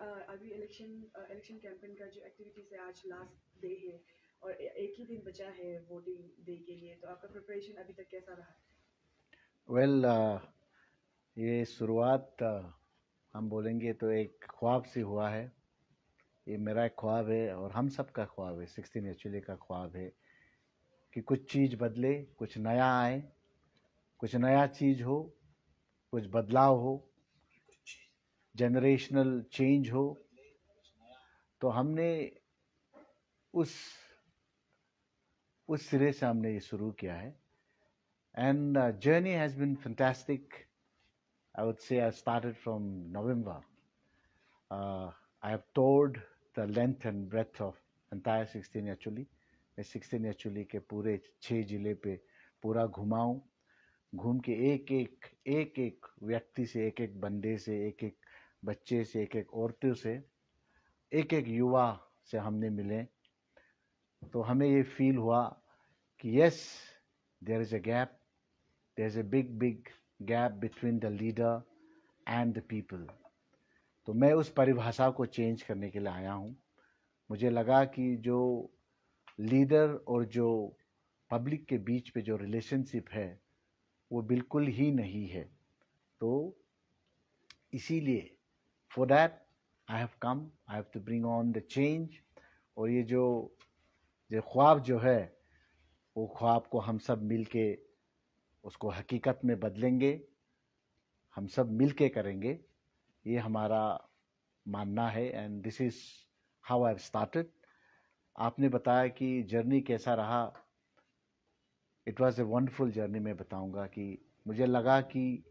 अभी election campaign का जो एक्टिविटीज है, आज लास्ट डे है और एक ही दिन बचा है वोटिंग डे के लिए, तो आपका प्रिपरेशन अभी तक कैसा रहा? वेल ये शुरुआत हम बोलेंगे तो एक ख्वाब से हुआ है। ये मेरा एक ख्वाब है और हम सब का ख्वाब है, 16 एक्चुअली का ख्वाब है कि कुछ चीज़ बदले, कुछ नया आए, कुछ नया चीज़ हो, कुछ बदलाव हो, जनरेशनल चेंज हो। तो हमने उस सिरे से हमने ये शुरू किया है and journey has been fantastic. I would say I started from November. I have toured the length and breadth of entire 16 actually. मैं 16 एक्चुअली के पूरे 6 जिले पे पूरा घुमाऊँ, घूम के एक एक व्यक्ति से, एक एक बंदे से, एक एक बच्चे से, एक एक औरतों से, एक एक युवा से हमने मिले। तो हमें ये फील हुआ कि yes, there is a gap, there is a big big gap between the leader and the people. तो मैं उस परिभाषा को चेंज करने के लिए आया हूँ। मुझे लगा कि जो लीडर और जो पब्लिक के बीच पे जो रिलेशनशिप है वो बिल्कुल ही नहीं है। तो इसीलिए for that I have come, I have to bring on the change. और ये जो ख्वाब जो है वो ख्वाब को हम सब मिल के उसको हकीकत में बदलेंगे, हम सब मिल के करेंगे, ये हमारा मानना है। And this is how I have started. आपने बताया कि जर्नी कैसा रहा। It was a wonderful journey. मैं बताऊंगा कि मुझे लगा कि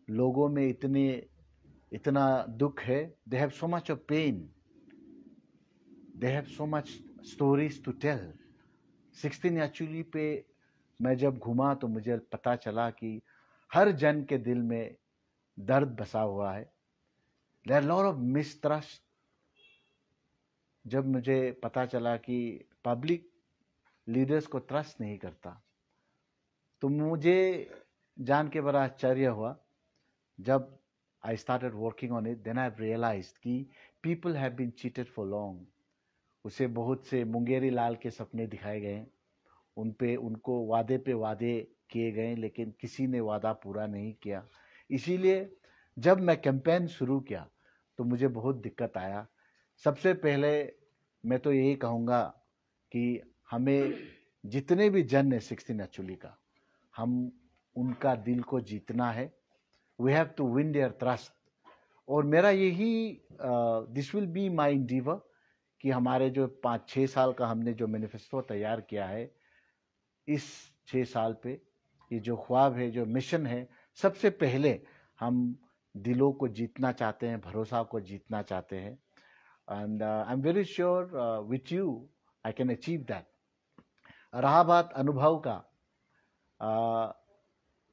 लोगों में इतना दुख है, they have so much of pain, they have so much stories to tell. 16 actually पे मैं जब घूमा तो मुझे पता चला कि हर जन के दिल में दर्द बसा हुआ है। There are lot of mistrust. जब मुझे पता चला कि पब्लिक लीडर्स को ट्रस्ट नहीं करता, तो मुझे जान के बड़ा आश्चर्य हुआ। जब I started working on it, then I realised कि people have been cheated for long. उसे बहुत से मुंगेरी लाल के सपने दिखाए गए, उनको वादे पे वादे किए गए, लेकिन किसी ने वादा पूरा नहीं किया। इसीलिए जब मैं कैंपेन शुरू किया तो मुझे बहुत दिक्कत आया। सबसे पहले मैं तो यही कहूँगा कि हमें जितने भी जन है 16 एक्चुअली का, हम उनका दिल को जीतना है। We have to win their trust. और मेरा यही this will be my endeavour कि हमारे जो 5-6 साल का हमने जो मैनिफेस्टो तैयार किया है, इस 6 साल पे ये जो ख्वाब है, जो मिशन है, सबसे पहले हम दिलों को जीतना चाहते हैं, भरोसा को जीतना चाहते हैं। And I am very sure with you I can achieve that. रहा बात अनुभव का,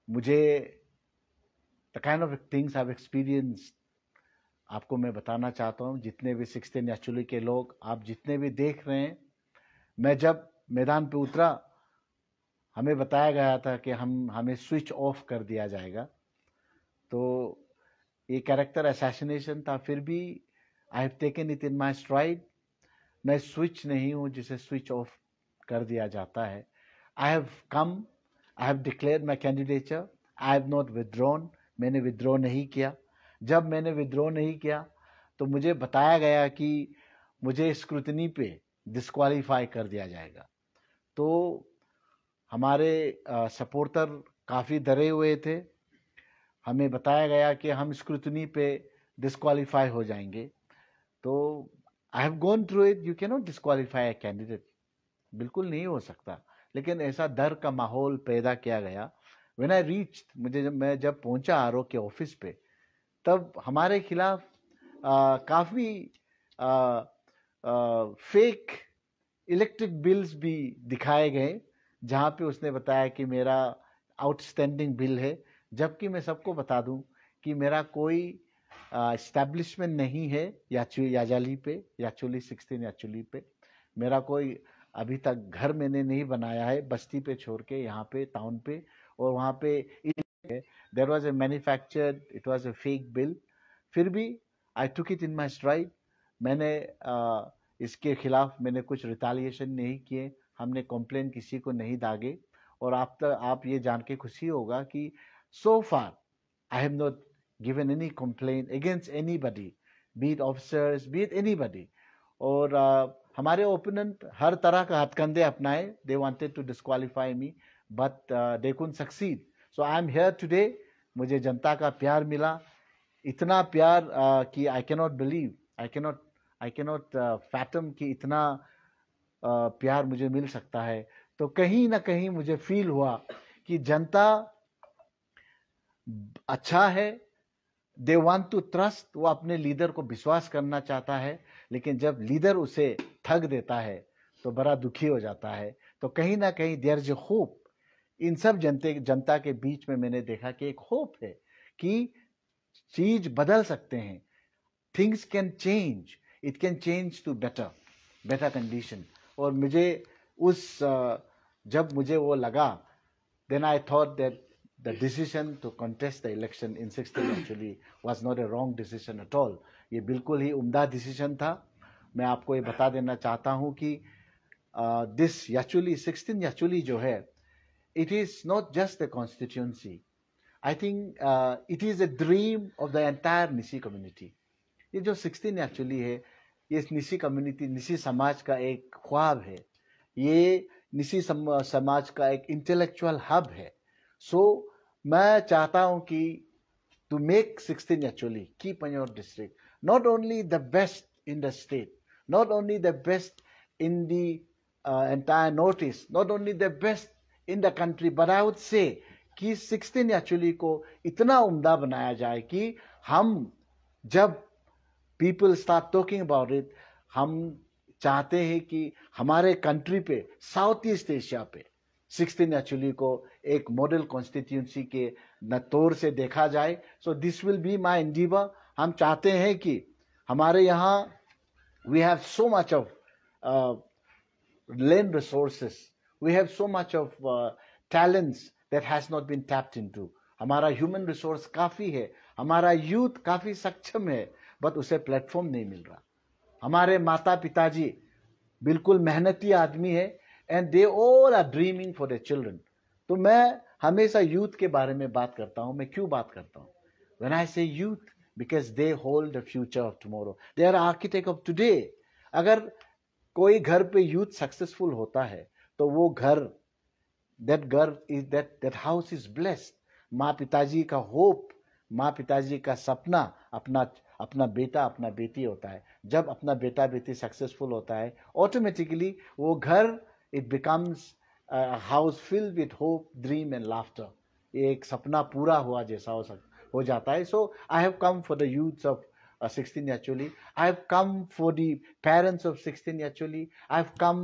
मुझे the kind of things I have experienced आपको मैं बताना चाहता हूँ। जितने भी 16 एक्चुअली के लोग आप जितने भी देख रहे हैं, मैं जब मैदान पे उतरा हमें बताया गया था कि हमें स्विच ऑफ कर दिया जाएगा। तो ये कैरेक्टर असैसिनेशन था, फिर भी I have taken it in my STRIDE. मैं स्विच नहीं हूँ जिसे स्विच ऑफ कर दिया जाता है। आई have come, I have declared my candidature, I have not withdrawn. मैंने विथड्रॉ नहीं किया। जब मैंने विथड्रॉ नहीं किया तो मुझे बताया गया कि मुझे स्क्रूटनी पे डिस्क्वालीफाई कर दिया जाएगा। तो हमारे सपोर्टर काफ़ी डरे हुए थे। हमें बताया गया कि हम स्क्रूटनी पे डिस्क्वालीफाई हो जाएंगे। तो I have gone through it. You can not disqualify a candidate, बिल्कुल नहीं हो सकता। लेकिन ऐसा डर का माहौल पैदा किया गया। व्हेन आई रीच, मैं जब पहुंचा आरओ के ऑफिस पे, तब हमारे खिलाफ काफ़ी फेक इलेक्ट्रिक बिल्स भी दिखाए गए, जहाँ पे उसने बताया कि मेरा आउटस्टैंडिंग बिल है। जबकि मैं सबको बता दूं कि मेरा कोई इस्टेब्लिशमेंट नहीं है याजाली पे, याचुली 16 याचुली पे। मेरा कोई अभी तक घर मैंने नहीं बनाया है, बस्ती पे छोड़ के, यहाँ पे टाउन पे। और वहाँ पे there was a manufactured, it was a fake bill. फिर भी आई took it in my STRIDE. मैंने इसके खिलाफ मैंने कुछ रिटालिएशन नहीं किए, हमने कंप्लेन किसी को नहीं दागे। और आप ये जान के खुशी होगा कि so far I have not given any complain against anybody, be it officers, be it anybody. और हमारे ओपोनेंट हर तरह का हथकंडे अपनाए, they wanted to disqualify me but they couldn't succeed. So I am here today. मुझे जनता का प्यार मिला, इतना प्यार कि I cannot believe, I cannot fathom कि इतना प्यार मुझे मिल सकता है। तो कहीं ना कहीं मुझे फील हुआ कि जनता अच्छा है, दे वांट टू ट्रस्ट, वो अपने लीडर को विश्वास करना चाहता है, लेकिन जब लीडर उसे ठग देता है तो बड़ा दुखी हो जाता है। तो कहीं ना कहीं देयर इज होप। इन सब जनता के बीच में मैंने देखा कि एक होप है कि चीज बदल सकते हैं, things can change, it can change to better condition. और मुझे जब मुझे वो लगा, then I thought that the decision to contest the election in 16 actually was not a wrong decision at all. ये बिल्कुल ही उम्दा डिसीजन था। मैं आपको ये बता देना चाहता हूँ कि this Yachuli 16 Yachuli जो है, it is not just a constituency. I think it is a dream of the entire Nisi community. ये जो 16 Yachuli है, ये निसी कम्युनिटी, निसी समाज का एक ख्वाब है। ये निसी समाज का एक इंटेलेक्चुअल हब है। सो मैं चाहता हूं कि to make 16 Yachuli, keep on your district, not only the best in the state, not only the best in the entire Northeast, not only the best in the country, but I would say कि 16 Yachuli को इतना उम्दा बनाया जाए कि हम जब people start talking about it, हम चाहते हैं कि हमारे कंट्री पे, साउथ ईस्ट एशिया पे 16 Yachuli को एक मॉडल कॉन्स्टिट्यूंसी के तौर से देखा जाए। So this will be my endeavour. हम चाहते हैं कि हमारे यहाँ we have so much of land resources, we have so much of talents that has not been tapped into. हमारा ह्यूमन रिसोर्स काफी है, हमारा यूथ काफी सक्षम है, बट उसे प्लेटफॉर्म नहीं मिल रहा। हमारे माता पिताजी बिल्कुल मेहनती आदमी है, and they all are dreaming for their children. तो मैं हमेशा यूथ के बारे में बात करता हूँ। मैं क्यों बात करता हूँ? When I say youth, because they hold the future of tomorrow. They are architect of today. अगर कोई घर पे यूथ सक्सेसफुल होता है तो वो घर, that house is blessed. माँ पिताजी का होप, माँ पिताजी का सपना अपना बेटा अपना बेटी होता है। जब अपना बेटा बेटी सक्सेसफुल होता है, ऑटोमेटिकली वो घर, it becomes a house filled with hope, dream and laughter. एक सपना पूरा हुआ जैसा हो जाता है। So I have come for the youths of 16 Yachuli. I have come for the parents of 16 Yachuli. I have come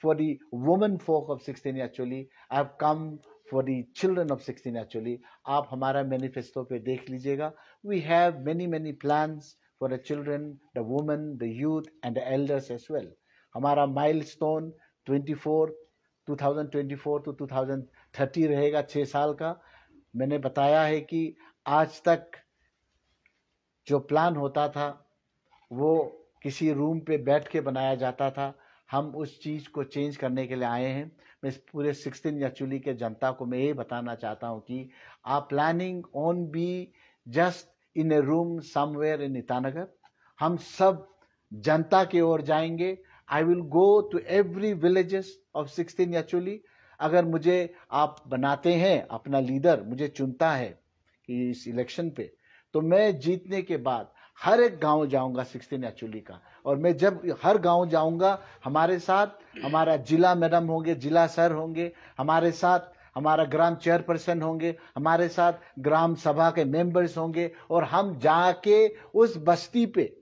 for the women folk of 16 Yachuli. I have come for the children of 16 Yachuli. आप हमारा manifesto पे देख लीजिएगा। We have many plans for the children, the women, the youth and the elders as well. हमारा milestone 2024 to 2030 रहेगा, 6 साल का। मैंने बताया है कि आज तक जो प्लान होता था वो किसी रूम पे बैठ के बनाया जाता था। हम उस चीज को चेंज करने के लिए आए हैं। मैं इस पूरे 16 Yachuli के जनता को मैं ये बताना चाहता हूँ कि आप planning on be just in A room somewhere in Itanagar. हम सब जनता की ओर जाएंगे। I will go to every villages of 16 Yachuli. अगर मुझे आप बनाते हैं अपना लीडर, मुझे चुनता है कि इस इलेक्शन पे, तो मैं जीतने के बाद हर एक गांव जाऊंगा 16 Yachuli का। और मैं जब हर गांव जाऊंगा, हमारे साथ हमारा जिला मैडम होंगे, जिला सर होंगे, हमारे साथ हमारा ग्राम चेयरपर्सन होंगे, हमारे साथ ग्राम सभा के मेंबर्स होंगे। और हम जाके उस बस्ती पे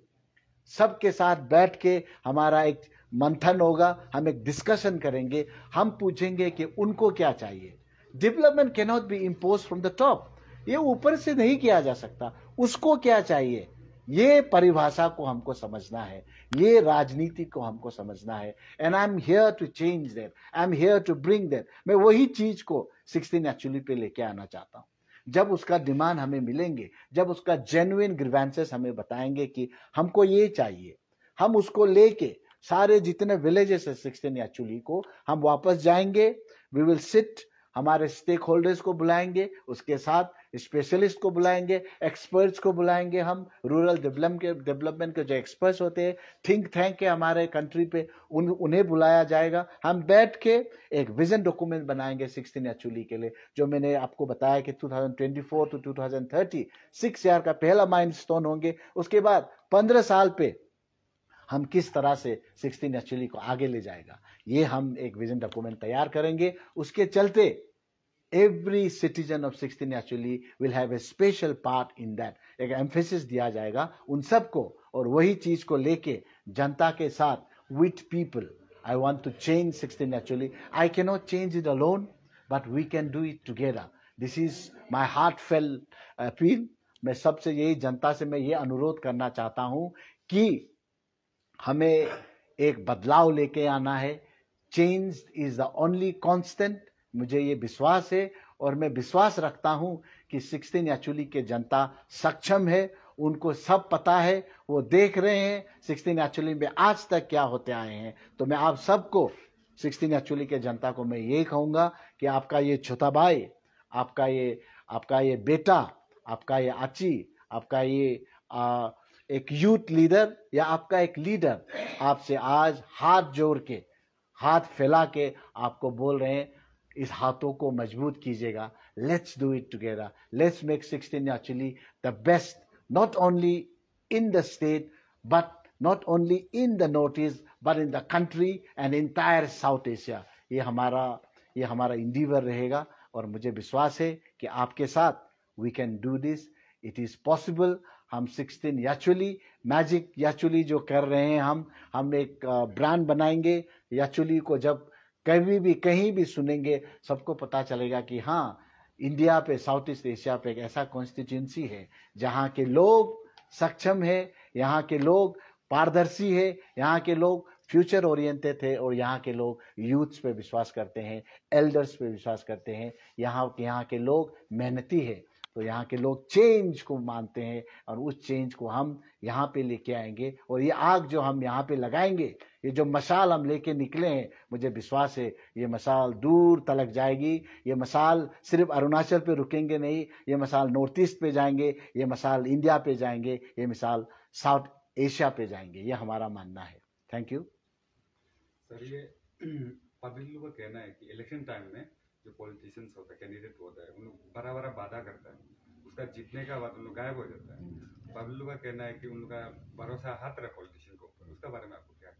सबके साथ बैठ के हमारा एक मंथन होगा, हम एक डिस्कशन करेंगे। हम पूछेंगे कि उनको क्या चाहिए। Development can not be impose from the top, ये ऊपर से नहीं किया जा सकता। उसको क्या चाहिए, ये परिभाषा को हमको समझना है, ये राजनीति को हमको समझना है। And I am here to change that, I am here to bring that. मैं वही चीज को 16 Yachuli पे लेके आना चाहता हूँ। जब उसका डिमांड हमें मिलेंगे, जब उसका जेन्युइन ग्रीवेंसेस हमें बताएंगे कि हमको ये चाहिए, हम उसको लेके सारे जितने विलेजेस है 16 एक्चुअली को हम वापस जाएंगे। वी विल सिट, हमारे स्टेक होल्डर्स को बुलाएंगे, उसके साथ स्पेशलिस्ट को बुलाएंगे, एक्सपर्ट्स को बुलाएंगे, हम रूरल डेवलपमेंट के जो एक्सपर्ट्स होते हैं, थिंक टैंक है हमारे कंट्री पे, उन्हें बुलाया जाएगा। हम बैठ के एक विजन डॉक्यूमेंट बनाएंगे 16 एक्चुअली के लिए, जो मैंने आपको बताया कि 2024 to 2030 6 ईयर का पहला माइलस्टोन होंगे। उसके बाद 15 साल पे हम किस तरह से 16 एक्चुअली को आगे ले जाएगा, ये हम एक विजन डॉक्यूमेंट तैयार करेंगे। उसके चलते every citizen of 16 actually will have a special part in that, एक एम्फेसिस दिया जाएगा उन सबको, और वही चीज को लेके जनता के साथ with people I want to change 16 actually. I can not change it alone but we can do it together. This is my heartfelt appeal. मैं सबसे यही जनता से मैं ये अनुरोध करना चाहता हूं कि हमें एक बदलाव लेके आना है। Change is the only constant, मुझे ये विश्वास है, और मैं विश्वास रखता हूं कि 16 एक्चुअली के जनता सक्षम है, उनको सब पता है, वो देख रहे हैं 16 एक्चुअली में आज तक क्या होते आए हैं। तो मैं आप सबको 16 एक्चुअली के जनता को मैं यही कहूंगा कि आपका ये छोटा भाई, आपका ये बेटा, आपका ये आची, आपका ये एक यूथ लीडर या आपका एक लीडर आपसे आज हाथ जोड़ के, हाथ फैला के आपको बोल रहे हैं, इस हाथों को मजबूत कीजिएगा। Let's do it together, let's make 16 actually the best, not only in the state but not only in the north east but in the country and entire south Asia. ये हमारा इंडीवर रहेगा, और मुझे विश्वास है कि आपके साथ we can do this, it is possible. हम 16 एक्चुअली मैजिक एक्चुअली जो कर रहे हैं, हम एक ब्रांड बनाएंगे एक्चुअली को। जब कहीं भी सुनेंगे, सबको पता चलेगा कि हाँ, इंडिया पे, साउथ ईस्ट एशिया पे एक ऐसा कॉन्स्टिट्यूंसी है जहाँ के लोग सक्षम है, यहाँ के लोग पारदर्शी है, यहाँ के लोग फ्यूचर ओरिएंटेड है, और यहाँ के लोग यूथ्स पे विश्वास करते हैं, एल्डर्स पे विश्वास करते हैं, यहाँ के लोग मेहनती है, तो यहाँ के लोग चेंज को मानते हैं, और उस चेंज को हम यहाँ पे लेके आएंगे। और ये आग जो हम यहाँ पे लगाएंगे, ये जो मशाल हम लेके निकले हैं, मुझे विश्वास है ये मशाल दूर तलक जाएगी। ये मशाल सिर्फ अरुणाचल पे रुकेंगे नहीं, ये मशाल नॉर्थ ईस्ट पे जाएंगे, ये मशाल इंडिया पे जाएंगे, ये मिसाल साउथ एशिया पे जाएंगे, ये हमारा मानना है। Thank you sir. ये पब्लिक लोगों का कहना है कि इलेक्शन टाइम में जो पॉलिटिशियंस होता है, कैंडिडेट होता है, उन लोग बड़ा वादा करता है, उसका जीतने का बाद उन लोग गायब हो जाता है। पब्लिक लोगों का कहना है कि उन लोग का भरोसा हाथ रहा पॉलिटिशियन को ऊपर, उसका बारे में आपको क्या?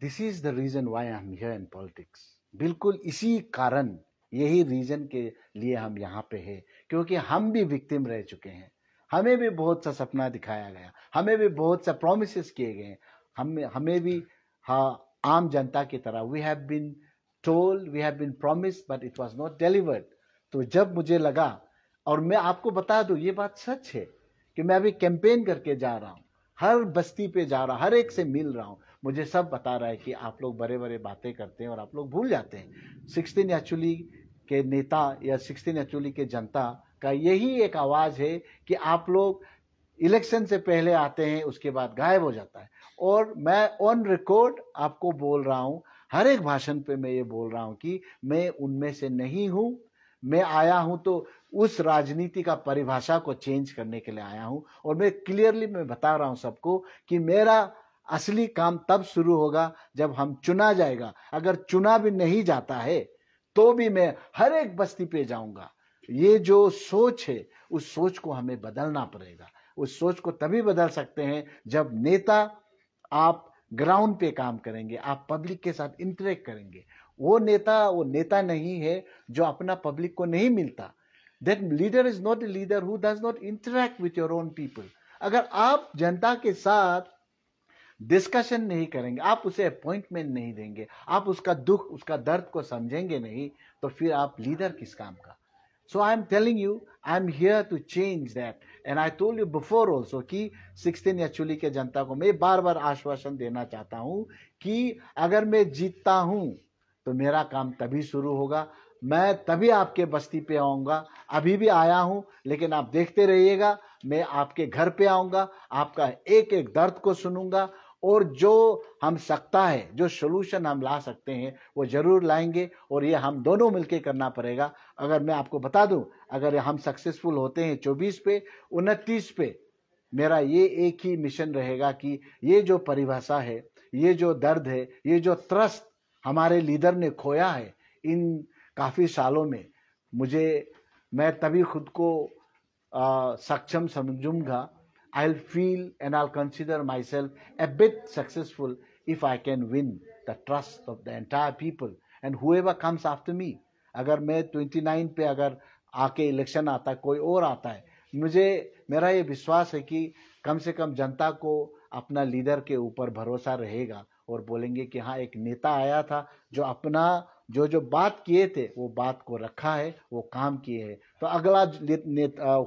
This is the reason why I am here in politics. बिल्कुल इसी कारण, यही रीजन के लिए हम यहाँ पे हैं, क्योंकि हम भी विक्टिम रह चुके हैं। हमें भी बहुत सा सपना दिखाया गया, हमें भी बहुत सा प्रोमिसेस किए गए, हमें भी हाँ आम जनता की तरह we have been told, we have been promised but it was not delivered. तो जब मुझे लगा, और मैं आपको बता दूं ये बात सच है कि मैं अभी कैंपेन करके जा रहा हूँ, हर बस्ती पे जा रहा हूँ, हर एक से मिल रहा हूँ, मुझे सब बता रहा है कि आप लोग बड़े बड़े बातें करते हैं और आप लोग भूल जाते हैं। 16 एक्चुअली के नेता या 16 एक्चुअली के जनता का यही एक आवाज है कि आप लोग इलेक्शन से पहले आते हैं, उसके बाद गायब हो जाता है। और मैं ऑन रिकॉर्ड आपको बोल रहा हूं, हर एक भाषण पे मैं ये बोल रहा हूं कि मैं उनमें से नहीं हूं। मैं आया हूं तो उस राजनीति का परिभाषा को चेंज करने के लिए आया हूं, और मैं क्लियरली मैं बता रहा हूं सबको कि मेरा असली काम तब शुरू होगा जब हम चुना जाएगा। अगर चुना भी नहीं जाता है तो भी मैं हर एक बस्ती पे जाऊंगा। ये जो सोच है, उस सोच को हमें बदलना पड़ेगा। उस सोच को तभी बदल सकते हैं जब नेता, आप ग्राउंड पे काम करेंगे, आप पब्लिक के साथ इंटरेक्ट करेंगे। वो नेता नहीं है जो अपना पब्लिक को नहीं मिलता। That leader is not a leader who does not interact with your own people. अगर आप जनता के साथ डिस्कशन नहीं करेंगे, आप उसे अपॉइंटमेंट नहीं देंगे, आप उसका दुख, उसका दर्द को समझेंगे नहीं, तो फिर आप लीडर किस काम का? So I am telling you, I am here to change that. And I told you before also कि 16 एक्चुअली के जनता को मैं बार बार आश्वासन देना चाहता हूं कि अगर मैं जीतता हूं तो मेरा काम तभी शुरू होगा मैं तभी आपके बस्ती पे आऊँगा। अभी भी आया हूँ, लेकिन आप देखते रहिएगा, मैं आपके घर पे आऊँगा, आपका एक एक दर्द को सुनूंगा, और जो हम सकता है, जो सोल्यूशन हम ला सकते हैं, वो जरूर लाएंगे, और ये हम दोनों मिलकर करना पड़ेगा। अगर मैं आपको बता दूं, अगर हम सक्सेसफुल होते हैं 24 पे, 29 पे, मेरा ये एक ही मिशन रहेगा कि ये जो परिभाषा है, ये जो दर्द है, ये जो ट्रस्ट हमारे लीडर ने खोया है इन काफी सालों में, मैं तभी खुद को सक्षम समझूंगा। I'll feel and I'll consider myself a bit successful if I can win the trust of the entire people and whoever comes after me. अगर मैं 29 पे अगर आके इलेक्शन आता है, कोई और आता है, मेरा ये विश्वास है कि कम से कम जनता को अपना लीडर के ऊपर भरोसा रहेगा, और बोलेंगे कि हाँ, एक नेता आया था जो अपना जो बात किए थे वो बात को रखा है, वो काम किए हैं। तो अगला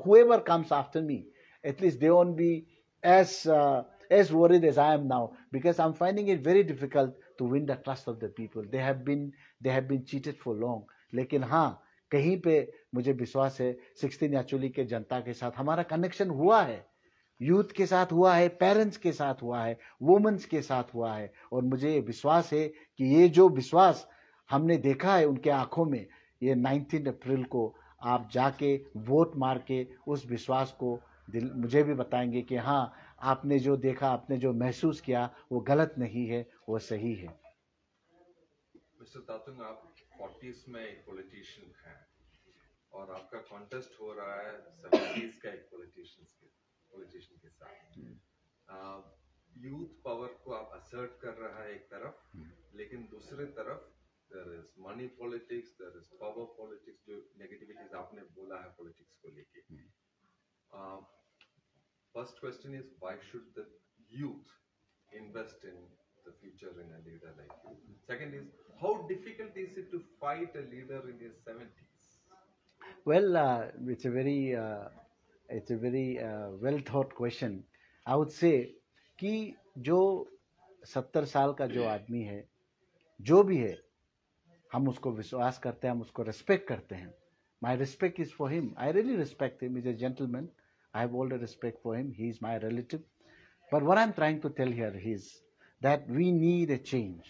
whoever comes after me, at least they won't be as worried as I am now, because I'm finding it very difficult to win the trust of the people. They have been cheated for long. लेकिन हाँ, कहीं पे मुझे विश्वास है 16 actually के जनता के साथ हमारा कनेक्शन हुआ है, यूथ के साथ हुआ है, पेरेंट्स के साथ हुआ है, वुमेन्स के साथ हुआ है, और मुझे विश्वास है कि ये जो विश्वास हमने देखा है उनके आंखों में, ये 19 अप्रैल को आप जाके वोट मार के उस विश्वास को मुझे भी बताएंगे कि हाँ, आपने जो देखा, आपने जो महसूस किया, वो गलत नहीं है, वो सही है। मिस्टर तातुंग, आप 40s में एक पॉलिटिशियन हैं और आपका कॉन्टेस्ट हो रहा है 70s का एक पॉलिटिशियन के साथ। यूथ पावर को आप असर्ट कर रहा है एक तरफ, लेकिन दूसरे तरफ there is money politics, there is power politics, जो नेगेटिविटीज आपने बोला है पॉलिटिक्स को लेके। First question is why should the youth invest in the future in a leader like you? Second is, how difficult is it to fight a leader in his 70s? Well, it's a very well thought question. I would say कि जो 70 साल का जो आदमी है, जो भी है, हम उसको विश्वास करते हैं, हम उसको रिस्पेक्ट करते हैं. My respect is for him. I really respect him. He's a gentleman. I have all the respect for him. He is my relative. But what I'm trying to tell here is that we need a change.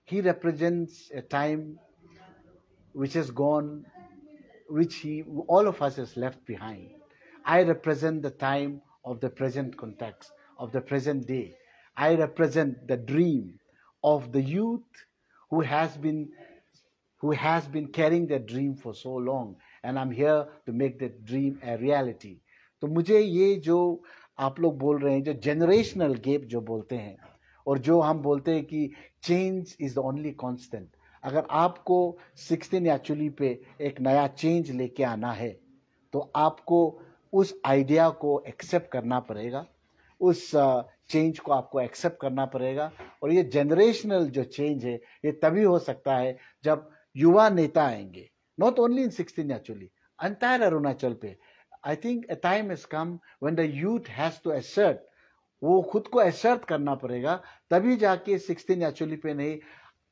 He represents a time which has gone, which all of us has left behind. I represent the time of the present context, of the present day. I represent the dream of the youth who has been carrying that dream for so long, and I'm here to make that dream a reality. तो मुझे ये जो आप लोग बोल रहे हैं, जो जनरेशनल गैप जो बोलते हैं, और जो हम बोलते हैं कि change is the only constant, अगर आपको 16 एक्चुअली पे एक नया चेंज लेके आना है, तो आपको उस आइडिया को एक्सेप्ट करना पड़ेगा, उस चेंज को आपको एक्सेप्ट करना पड़ेगा. और ये जनरेशनल जो चेंज है, ये तभी हो सकता है जब युवा नेता आएंगे. Not only in 16 actually, entire Arunachal पे. I think a time has come when the youth has to assert, वो खुद को assert करना पड़ेगा, तभी जाके 16 एक्चुअली पे नहीं,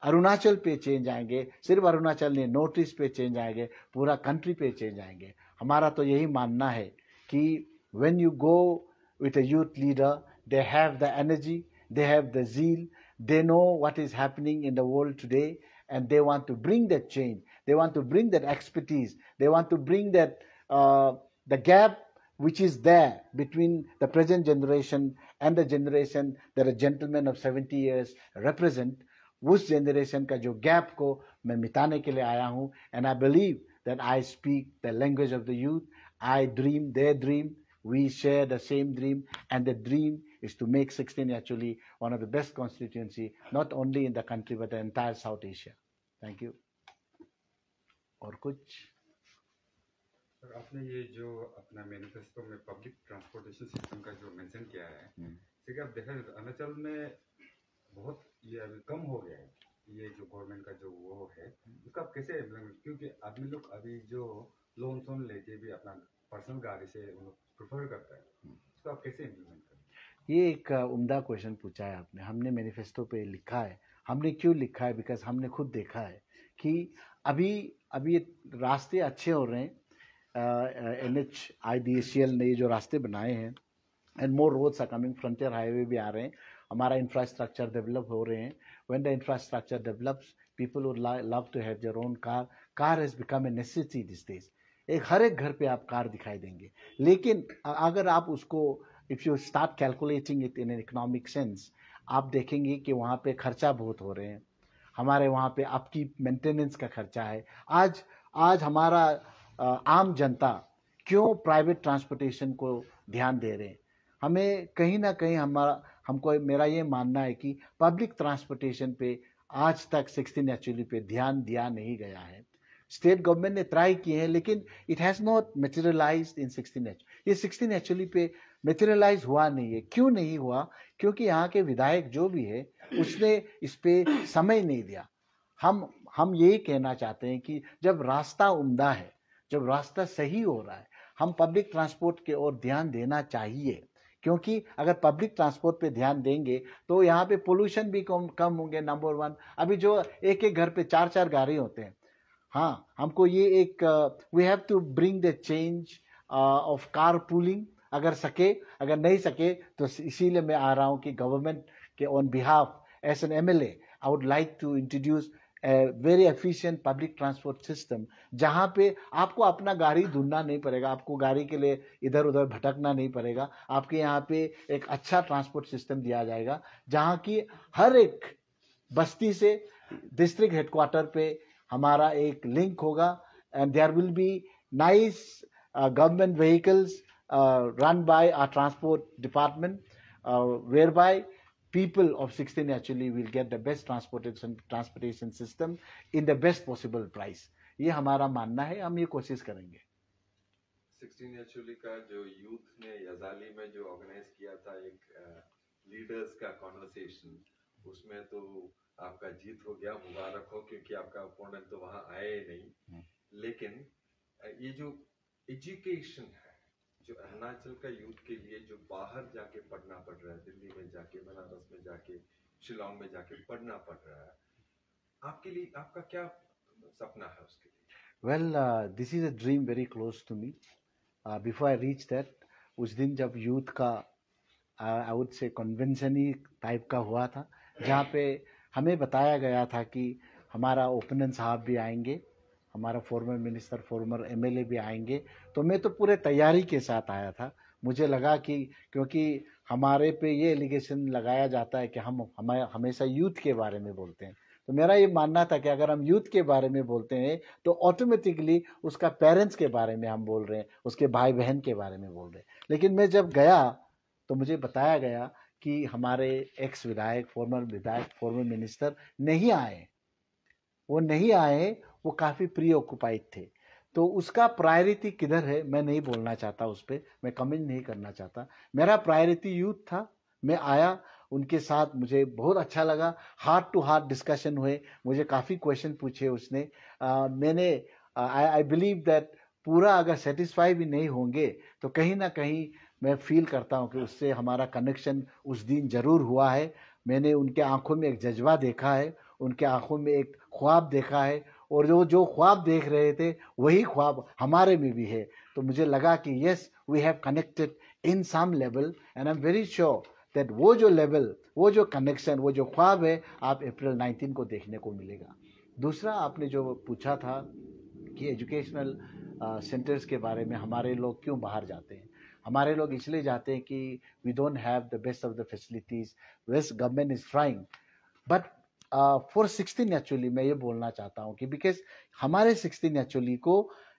अरुणाचल पे चेंज आएंगे. सिर्फ अरुणाचल नहीं, नॉर्थ ईस्ट पे चेंज आएंगे, पूरा कंट्री पे चेंज आएंगे. हमारा तो यही मानना है कि when you go with a youth leader, they have the energy, they have the zeal, they know what is happening in the world today, and they want to bring that change, they want to bring that expertise, they want to bring that the gap which is there between the present generation and the generation that a gentleman of 70 years represent. उस generation का जो gap को मैं मिटाने के लिए आया हूँ, and I believe that I speak the language of the youth. I dream their dream. We share the same dream, and the dream is to make 16 actually one of the best constituency, not only in the country but the entire South Asia. Thank you. और कुछ? Sir, आपने ये जो अपना manifesto में public transportation system का जो mention किया है, ठीक है, आप देखा अरुणाचल में बहुत ये अभी कम हो गया है, ये जो गवर्नमेंट का जो वो है, उसका आप कैसे इम्प्लीमेंट, क्योंकि आदमी लोग अभी जो लोन लेके भी अपना पर्सनल गाड़ी से प्रेफर करता है, उसको आप कैसे इम्प्लीमेंट करें? ये एक उम्दा क्वेश्चन पूछा है आपने. हमने मैनिफेस्टो पे लिखा है. हमने क्यों लिखा है? बिकॉज हमने खुद देखा है कि अभी अभी रास्ते अच्छे हो रहे हैं, NHIDCL ने जो रास्ते बनाए हैं, and more roads are coming, frontier highway भी आ रहे हैं, हमारा इंफ्रास्ट्रक्चर डेवलप हो रहे हैं. When the infrastructure develops, people would love to have their own car. Car has become a necessity these days. हर एक घर पे आप कार दिखाई देंगे. लेकिन अगर आप उसको, if you start calculating it in an economic sense, आप देखेंगे कि वहाँ पे खर्चा बहुत हो रहे हैं. हमारे वहाँ पे आपकी मेंटेनेंस का खर्चा है. आज हमारा आम जनता क्यों प्राइवेट ट्रांसपोर्टेशन को ध्यान दे रहे हैं? हमें कहीं ना कहीं हमको मेरा ये मानना है कि पब्लिक ट्रांसपोर्टेशन पे आज तक 16 एक्चुअली पे ध्यान दिया नहीं गया है. स्टेट गवर्नमेंट ने ट्राई किए हैं, लेकिन it has not materialised in 16H. ये 16 एक्चुअली पे मटेरियलाइज हुआ नहीं है. क्यों नहीं हुआ? क्योंकि यहाँ के विधायक जो भी है उसने इस पे समय नहीं दिया. हम यही कहना चाहते हैं कि जब रास्ता उम्दा है, जब रास्ता सही हो रहा है, हम पब्लिक ट्रांसपोर्ट की ओर ध्यान देना चाहिए. क्योंकि अगर पब्लिक ट्रांसपोर्ट पे ध्यान देंगे तो यहाँ पे पोल्यूशन भी कम होंगे. नंबर वन, अभी जो एक घर पे 4 गाड़ी होते हैं. हाँ, हमको ये एक we have to bring the change of car pooling. अगर सके, अगर नहीं सके तो इसीलिए मैं आ रहा हूँ कि गवर्नमेंट के on behalf as an MLA I would like to introduce very efficient public transport system, जहाँ पे आपको अपना गाड़ी ढूंढना नहीं पड़ेगा, आपको गाड़ी के लिए इधर उधर भटकना नहीं पड़ेगा. आपके यहाँ पे एक अच्छा ट्रांसपोर्ट सिस्टम दिया जाएगा, जहाँ की हर एक बस्ती से डिस्ट्रिक्ट हेडक्वार्टर पे हमारा एक लिंक होगा. And there will be nice government vehicles run by our transport department, whereby people of 16 actually will get the best transportation system in the best possible price. ये हमारा मानना है, हम ये कोशिश करेंगे. 16 एक्चुअली का जो यूथ ने यजाली में जो ऑर्गेनाइज किया था एक लीडर्स का कॉन्वर्सेशन, उसमें तो आपका जीत हो गया, मुबारक हो, क्योंकि आपका अपोनेंट तो वहां आए नहीं. लेकिन ये जो एजुकेशन है, जो अरुणाचल का यूथ के लिए जो बाहर जाके पढ़ना पड़ रहा है, दिल्ली में जाके, बनारस में जाके, शिलोंग में जाके पढ़ना पड़ रहा है, आपके लिए आपका क्या सपना है उसके लिए? Well, this is a dream very close to me. Before I reach that, उस दिन जब यूथ का I would say convention he type का हुआ था, जहाँ पे हमें बताया गया था कि हमारा ओपोनेंट साहब भी आएंगे, हमारा फॉर्मर मिनिस्टर, फॉर्मर MLA भी आएंगे. तो मैं तो पूरे तैयारी के साथ आया था. मुझे लगा कि क्योंकि हमारे पे ये एलिगेशन लगाया जाता है कि हम हमेशा यूथ के बारे में बोलते हैं, तो मेरा ये मानना था कि अगर हम यूथ के बारे में बोलते हैं तो ऑटोमेटिकली उसका पेरेंट्स के बारे में हम बोल रहे हैं, उसके भाई बहन के बारे में बोल रहे हैं. लेकिन मैं जब गया तो मुझे बताया गया कि हमारे एक्स विधायक, फॉर्मर मिनिस्टर नहीं आए. वो नहीं आए, वो काफ़ी प्री ऑक्युपाइड थे. तो उसका प्रायोरिटी किधर है मैं नहीं बोलना चाहता, उस पर मैं कमेंट नहीं करना चाहता. मेरा प्रायोरिटी यूथ था. मैं आया उनके साथ, मुझे बहुत अच्छा लगा. हार्ट टू हार्ट डिस्कशन हुए, मुझे काफ़ी क्वेश्चन पूछे उसने. मैंने आई बिलीव दैट पूरा अगर सेटिस्फाई भी नहीं होंगे तो कहीं ना कहीं मैं फील करता हूँ कि उससे हमारा कनेक्शन उस दिन ज़रूर हुआ है. मैंने उनके आंखों में एक जज्बा देखा है, उनके आंखों में एक ख्वाब देखा है, और जो ख्वाब देख रहे थे वही ख्वाब हमारे में भी है. तो मुझे लगा कि yes, we have connected in some level, and I am very sure that वो जो लेवल, वो जो कनेक्शन, वो जो ख्वाब है, आप अप्रैल 19 को देखने को मिलेगा. दूसरा, आपने जो पूछा था कि एजुकेशनल सेंटर्स के बारे में हमारे लोग क्यों बाहर जाते हैं. हमारे लोग इसलिए जाते हैं कि we don't have the best of the facilities. West government is trying, but for 16 actually मैं ये बोलना चाहता हूँ कि बिकॉज हमारे 16 एक्चुअली को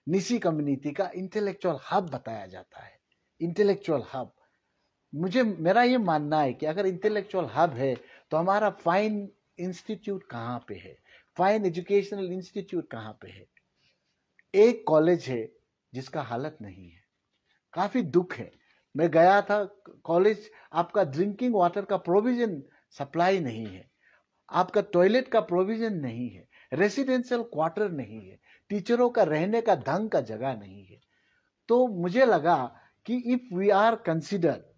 निसी कम्युनिटी का इंटेलेक्चुअल हब बताया जाता है. इंटेलेक्चुअल हब, मेरा ये मानना है कि अगर इंटेलेक्चुअल हब है तो हमारा फाइन इंस्टीट्यूट कहाँ पे है, फाइन एजुकेशनल इंस्टीट्यूट कहाँ पे है. एक कॉलेज है जिसका हालत नहीं है, काफी दुख है. मैं गया था कॉलेज, आपका ड्रिंकिंग वाटर का प्रोविजन सप्लाई नहीं है, आपका टॉयलेट का प्रोविजन नहीं है, रेसिडेंशियल क्वार्टर नहीं है, टीचरों का रहने का ढंग का जगह नहीं है. तो मुझे लगा कि if we are considered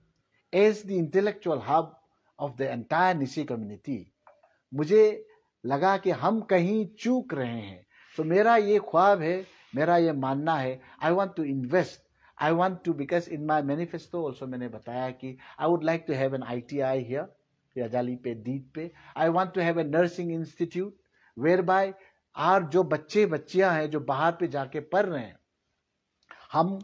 as the intellectual hub of the entire Nyishi community, मुझे लगा कि हम कहीं चूक रहे हैं। तो मेरा ये ख्वाब है, मेरा ये मानना है, I want to invest, I want to, because in my manifesto also मैंने बताया कि I would like to have an ITI here, Yazali पे, दीद पे। I want to have a nursing institute whereby are जो बच्चे बच्चियां हैं जो बाहर पे जाके पढ़ रहे हैं, हम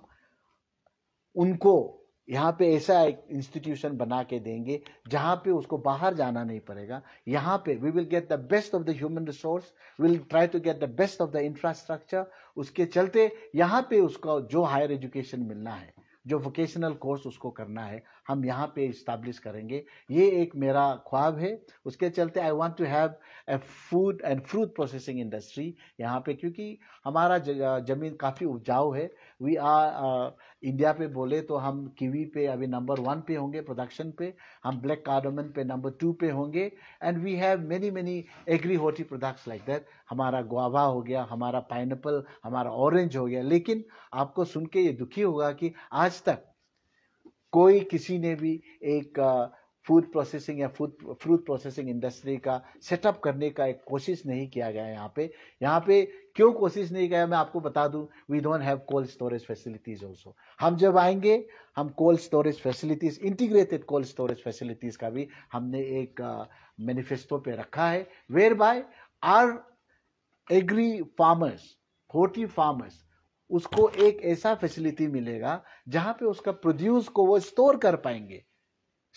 उनको यहाँ पे ऐसा एक इंस्टीट्यूशन बना के देंगे जहाँ पे उसको बाहर जाना नहीं पड़ेगा। यहाँ पे we will get the best of the human resource, will try to get the best of the infrastructure. उसके चलते यहाँ पे उसको जो हायर एजुकेशन मिलना है, जो वोकेशनल कोर्स उसको करना है, हम यहाँ पे इस्टेब्लिश करेंगे। ये एक मेरा ख्वाब है। उसके चलते I want to have a food and fruit processing industry यहाँ पे, क्योंकि हमारा ज़मीन काफ़ी उपजाऊ है। वी आर इंडिया पे बोले तो हम कीवी पे अभी नंबर 1 पे होंगे प्रोडक्शन पे, हम ब्लैक कार्डामन पे नंबर 2 पे होंगे, and we have many agri horti products like that. हमारा गुआवा हो गया, हमारा पाइनएप्पल, हमारा ऑरेंज हो गया। लेकिन आपको सुन के ये दुखी होगा कि आज तक कोई किसी ने भी एक फूड प्रोसेसिंग या फ्रूट प्रोसेसिंग इंडस्ट्री का सेटअप करने का एक कोशिश नहीं किया गया यहाँ पे क्यों कोशिश नहीं किया मैं आपको बता दूं, we don't have cold storage facilities also. हम जब आएंगे, हम cold storage facilities, integrated cold storage facilities का भी हमने एक मैनिफेस्टो पे रखा है, whereby our agri farmers, horti farmers, उसको एक ऐसा फैसिलिटी मिलेगा जहां पे उसका प्रोड्यूस को वो स्टोर कर पाएंगे।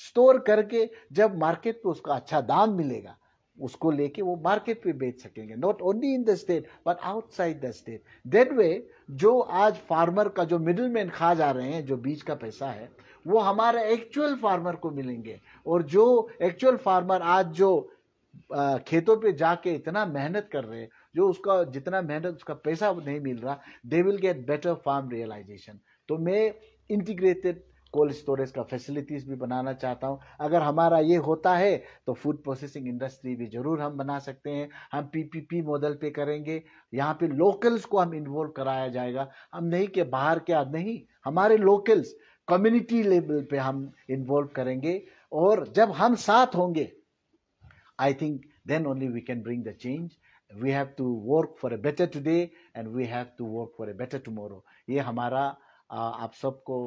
स्टोर करके जब मार्केट पे उसका अच्छा दाम मिलेगा, उसको लेके वो मार्केट पे बेच सकेंगे, not only in the state but outside the state. That way जो आज फार्मर का जो मिडिलमैन खा जा रहे हैं, जो बीच का पैसा है, वो हमारे एक्चुअल फार्मर को मिलेंगे। और जो एक्चुअल फार्मर आज जो खेतों पे जाके इतना मेहनत कर रहे हैं, जो उसका जितना मेहनत उसका पैसा नहीं मिल रहा, they will get better farm realisation. तो मैं इंटीग्रेटेड कोल्ड स्टोरेज का फैसिलिटीज भी बनाना चाहता हूं। अगर हमारा ये होता है तो फूड प्रोसेसिंग इंडस्ट्री भी जरूर हम बना सकते हैं। हम PPP मॉडल पे करेंगे, यहाँ पे लोकल्स को हम इन्वॉल्व कराया जाएगा। हम नहीं कि बाहर के नहीं, हमारे लोकल्स कम्युनिटी लेवल पे हम इन्वॉल्व करेंगे। और जब हम साथ होंगे, I think then only we can bring the change. We have to work for a better today and we have to work for a better tomorrow. ये हमारा आप सबको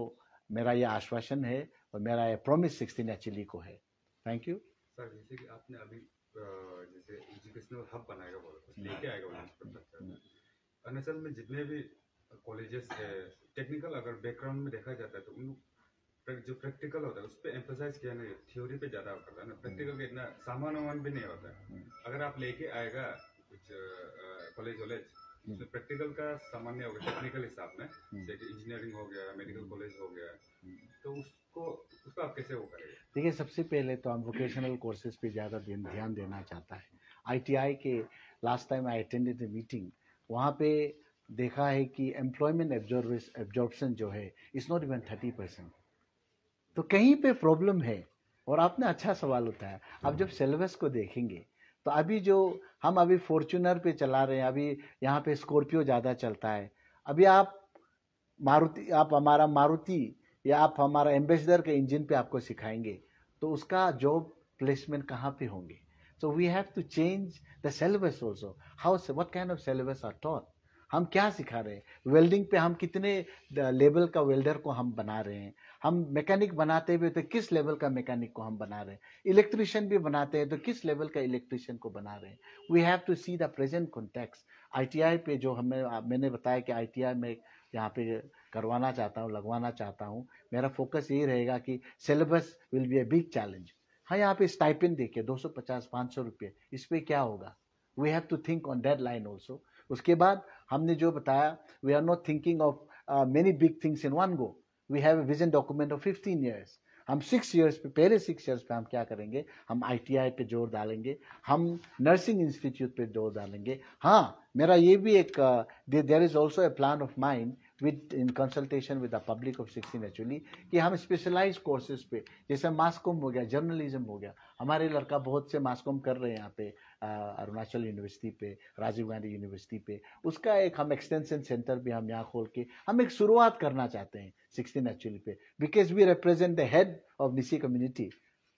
मेरा ये आश्वासन है और मेरा ये प्रॉमिस 16 एक्चुअली को है। Thank you sir. जैसे कि आपने अभी जैसे एजुकेशनल हब बनाएगा बोला, कुछ लेके आएगा बोला इंफ्रास्ट्रक्चर। असल में जितने भी कॉलेजेस है टेक्निकल, अगर बैकग्राउंड में देखा जाता है तो उन जो प्रैक्टिकल होता है उस पर एम्फोसाइज किया नहीं, थ्योरी पे ज्यादा करता है ना, प्रैक्टिकल का इतना सामान भी नहीं होता है। अगर आप लेके आएगा कुछ कॉलेज उसमें प्रैक्टिकल का सामान्य होगा टेक्निकल हिसाब में, जैसे इंजीनियरिंग हो गया, मेडिकल कॉलेज हो गया, तो उसको आप कैसे वो करेंगे? देखिए, सबसे पहले तो हम वोकेशनल कोर्सेज पे ज़्यादा ध्यान देना चाहता है। ITI के last time I attended the meeting, वहाँ पे देखा है कि एम्प्लॉयमेंट एब्जॉर्प्शन जो है इट्स नॉट इवन 30%। तो कहीं पे प्रॉब्लम है। और आपने अच्छा सवाल उठाया। अब जब सिलेबस को देखेंगे तो अभी जो हम अभी फॉर्च्यूनर पे चला रहे हैं, अभी यहाँ पे स्कॉर्पियो ज़्यादा चलता है। अभी आप हमारा मारुति या आप हमारा एम्बेसडर के इंजन पे आपको सिखाएंगे तो उसका जॉब प्लेसमेंट कहाँ पे होंगे? So we have to change the syllabus also. What kind of syllabus are taught, हम क्या सिखा रहे हैं? वेल्डिंग पे हम कितने लेवल का वेल्डर को हम बना रहे हैं? हम मैकेनिक बनाते हुए तो किस लेवल का मैकेनिक को हम बना रहे हैं? इलेक्ट्रिशियन भी बनाते हैं तो किस लेवल का इलेक्ट्रिशियन को बना रहे हैं? We have to see the present context. ITI पे जो मैंने बताया कि ITI में यहाँ पे करवाना चाहता हूँ, लगवाना चाहता हूँ, मेरा फोकस यही रहेगा कि syllabus will be a big challenge. हाँ, यहाँ पे स्टाइपेंड देखिए 250-500 रुपये, इस पर क्या होगा? We have to think on that line also. उसके बाद हमने जो बताया, we are not thinking of many big things in one go. We have a vision document of 15 years। हम 6 years पे, पहले 6 years पे हम क्या करेंगे? हम ITI पे जोर डालेंगे, हम नर्सिंग इंस्टीट्यूट पे जोर डालेंगे। हाँ, मेरा ये भी एक there is also a plan of mind with in consultation with the public of 16 actually, कि हम स्पेशलाइज कोर्सेज पे, जैसे मास कॉम हो गया, जर्नलिज्म हो गया, हमारे लड़का बहुत से मास कॉम कर रहे हैं यहाँ पे अरुणाचल यूनिवर्सिटी पे, राजीव गांधी यूनिवर्सिटी पे, उसका एक हम एक्सटेंशन सेंटर भी हम यहाँ खोल के हम एक शुरुआत करना चाहते हैं 16 एक्चुअली पे, because we represent the head of Nyishi community.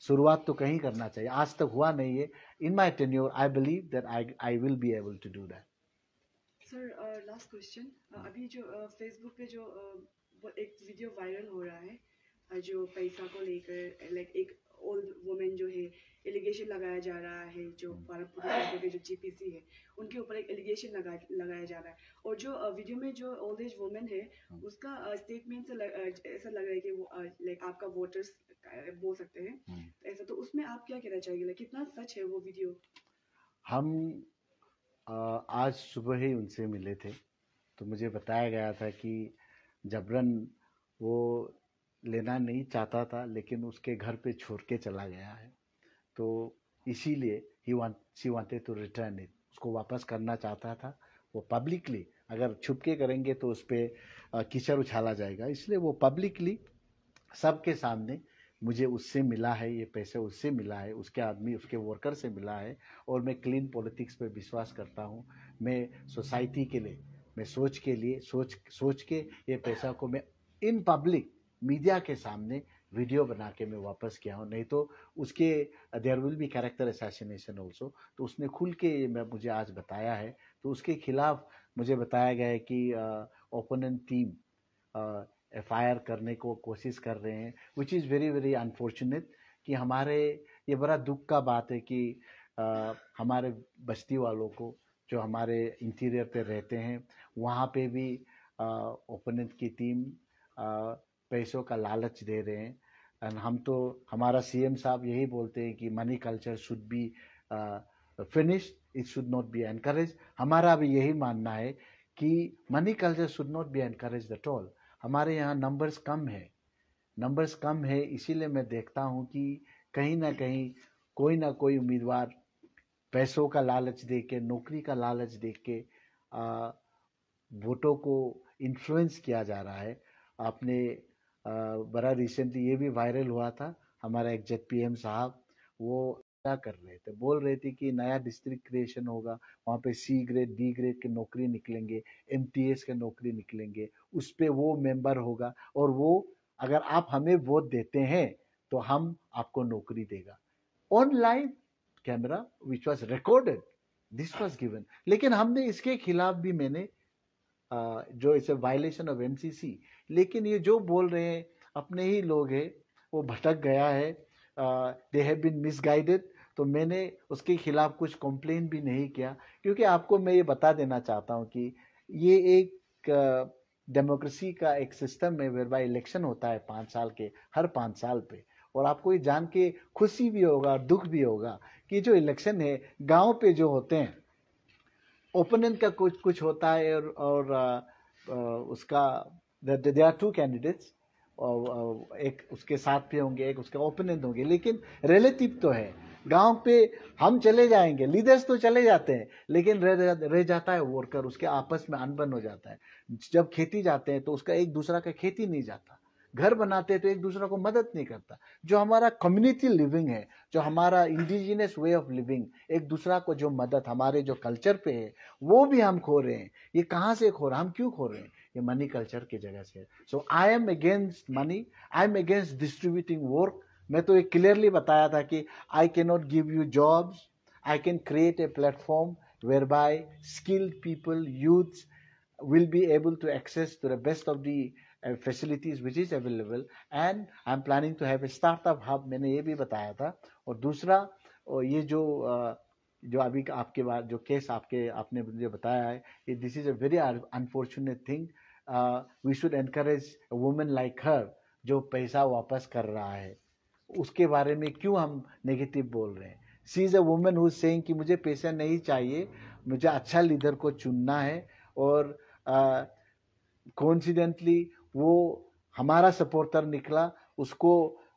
शुरुआत तो कहीं करना चाहिए, आज तक हुआ नहीं है. In my tenure I believe that I will be able to do that. Sir last question, अभी जो फेसबुक पे जो वो एक वीडियो वायरल हो रहा है जो पैसा को लेकर, लाइक एक ओल्ड वुमेन जो है एलिगेशन लगाया जा रहा है, जो भारतपुर के जो जीपीसी है उनके ऊपर एक एलिगेशन लगाया जा रहा है, और जो वीडियो में जो ओल्ड एज वुमेन है उसका स्टेटमेंट से ऐसा लग रहा है कि वो लाइक आपका वोटर्स बोल सकते हैं ऐसा, तो उसमें आप क्या कहना चाहेंगे, कितना सच है वो वीडियो? हम आज सुबह ही उनसे मिले थे, तो मुझे बताया गया था कि जबरन वो लेना नहीं चाहता था, लेकिन उसके घर पे छोड़ के चला गया है, तो इसीलिए she wanted to return it, उसको वापस करना चाहता था. वो पब्लिकली, अगर छुप के करेंगे तो उस पर कीचड़ उछाला जाएगा, इसलिए वो पब्लिकली सबके सामने मुझे उससे मिला है, ये पैसे उससे मिला है, उसके आदमी उसके वर्कर से मिला है, और मैं क्लीन पॉलिटिक्स पे विश्वास करता हूँ. मैं सोसाइटी के लिए, मैं सोच के ये पैसा को मैं इन पब्लिक मीडिया के सामने वीडियो बना के मैं वापस किया हूँ. नहीं तो उसके there will be character assassination also, तो उसने खुल के मुझे आज बताया है, तो उसके खिलाफ मुझे बताया गया है कि ओपोनेंट टीम FIR करने को कोशिश कर रहे हैं, which is very very unfortunate. कि हमारे ये बड़ा दुख का बात है कि हमारे बस्ती वालों को, जो हमारे इंटीरियर पे रहते हैं, वहाँ पे भी ओपोनेंट की टीम पैसों का लालच दे रहे हैं. एंड हम तो, हमारा CM साहब यही बोलते हैं कि money culture should be finished, it should not be encourage. हमारा भी यही मानना है कि money culture should not be encourage at all. हमारे यहाँ नंबर्स कम है, इसीलिए मैं देखता हूँ कि कहीं ना कोई उम्मीदवार पैसों का लालच दे के, नौकरी का लालच दे के वोटों को इन्फ्लुएंस किया जा रहा है. आपने बड़ा रिसेंटली ये भी वायरल हुआ था, हमारा एग्जेक्ट PM साहब वो क्या कर रहे थे, बोल रहे थे कि नया डिस्ट्रिक्ट क्रिएशन होगा, वहाँ पे C ग्रेड D ग्रेड के नौकरी निकलेंगे, MTS के नौकरी निकलेंगे, उस पर वो मेंबर होगा, और वो अगर आप हमें वोट देते हैं तो हम आपको नौकरी देगा. Online camera which was recorded, this was given. लेकिन हमने इसके खिलाफ भी मैंने जो इसे वायलेशन ऑफ MCC, लेकिन ये जो बोल रहे हैं अपने ही लोग हैं, वो भटक गया है, दे हैव बीन मिसगाइडेड. तो मैंने उसके खिलाफ कुछ कंप्लेन भी नहीं किया, क्योंकि आपको मैं ये बता देना चाहता हूँ कि ये एक डेमोक्रेसी का एक सिस्टम है, वेयर बाय इलेक्शन होता है 5 साल के, हर 5 साल पे. और आपको ये जान के खुशी भी होगा और दुख भी होगा कि जो इलेक्शन है गांव पे जो होते हैं, ओपोनेंट का कुछ होता है, और उसका देयर आर 2 कैंडिडेट्स, और एक उसके साथ पे होंगे, एक उसके ओपोनेंट होंगे, लेकिन रिलेटिव तो है. गांव पे हम चले जाएंगे, लीडर्स तो चले जाते हैं, लेकिन रह जाता है वर्कर, उसके आपस में अनबन हो जाता है. जब खेती जाते हैं तो उसका एक दूसरा का खेती नहीं जाता, घर बनाते हैं तो एक दूसरा को मदद नहीं करता. जो हमारा कम्युनिटी लिविंग है, जो हमारा इंडिजिनस वे ऑफ लिविंग, एक दूसरा को जो मदद हमारे जो कल्चर पे है, वो भी हम खो रहे हैं. ये कहाँ से खो रहे हैं, हम क्यों खो रहे हैं? ये मनी कल्चर की जगह से. So I am against money, I am against distributing work. मैं तो एक क्लियरली बताया था कि I can not give you jobs, I can create a platform whereby skilled people, youths will be able to access to the best of the facilities which is available, and I'm planning to have a startup hub. मैंने ये भी बताया था. और दूसरा, और ये जो अभी आपके बाद जो केस आपने मुझे बताया है, this is a very unfortunate thing. We should encourage a women like her, जो पैसा वापस कर रहा है, उसके बारे में क्यों हम नेगेटिव बोल रहे हैं? She is a women who is saying कि मुझे पैसा नहीं चाहिए, मुझे अच्छा लीडर को चुनना है. और कोइंसिडेंटली वो हमारा सपोर्टर निकला. उसको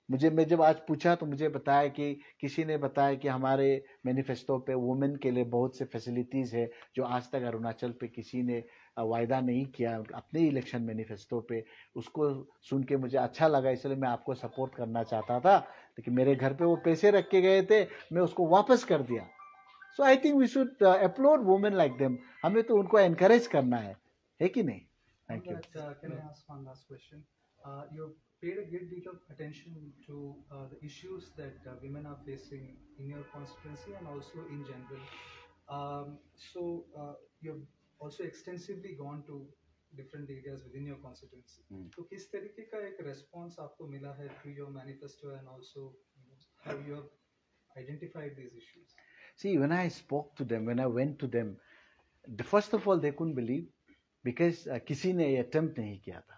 मैं जब आज पूछा तो मुझे बताया कि किसी ने बताया कि हमारे मैनिफेस्टो पे वुमेन के लिए बहुत से फैसिलिटीज़ है जो आज तक अरुणाचल पे किसी ने वायदा नहीं किया अपने इलेक्शन मैनिफेस्टो पे. उसको सुन के मुझे अच्छा लगा, इसलिए मैं आपको सपोर्ट करना चाहता था. लेकिन मेरे घर पे वो पैसे रख के गए थे, मैं उसको वापस कर दिया. So I think we should upload women like them. हमें तो उनको एनकरेज करना है कि नहीं? Thank you. Can I ask one last question? Your paid a great deal of attention to the issues that women are facing in your constituency and also in general. You've also extensively gone to different areas within your constituency. तो किस तरीके का एक response आपको मिला है through your manifesto and also how you have identified these issues? See, when I spoke to them, when I went to them, first of all they couldn't believe because किसी ने ये attempt नहीं किया था.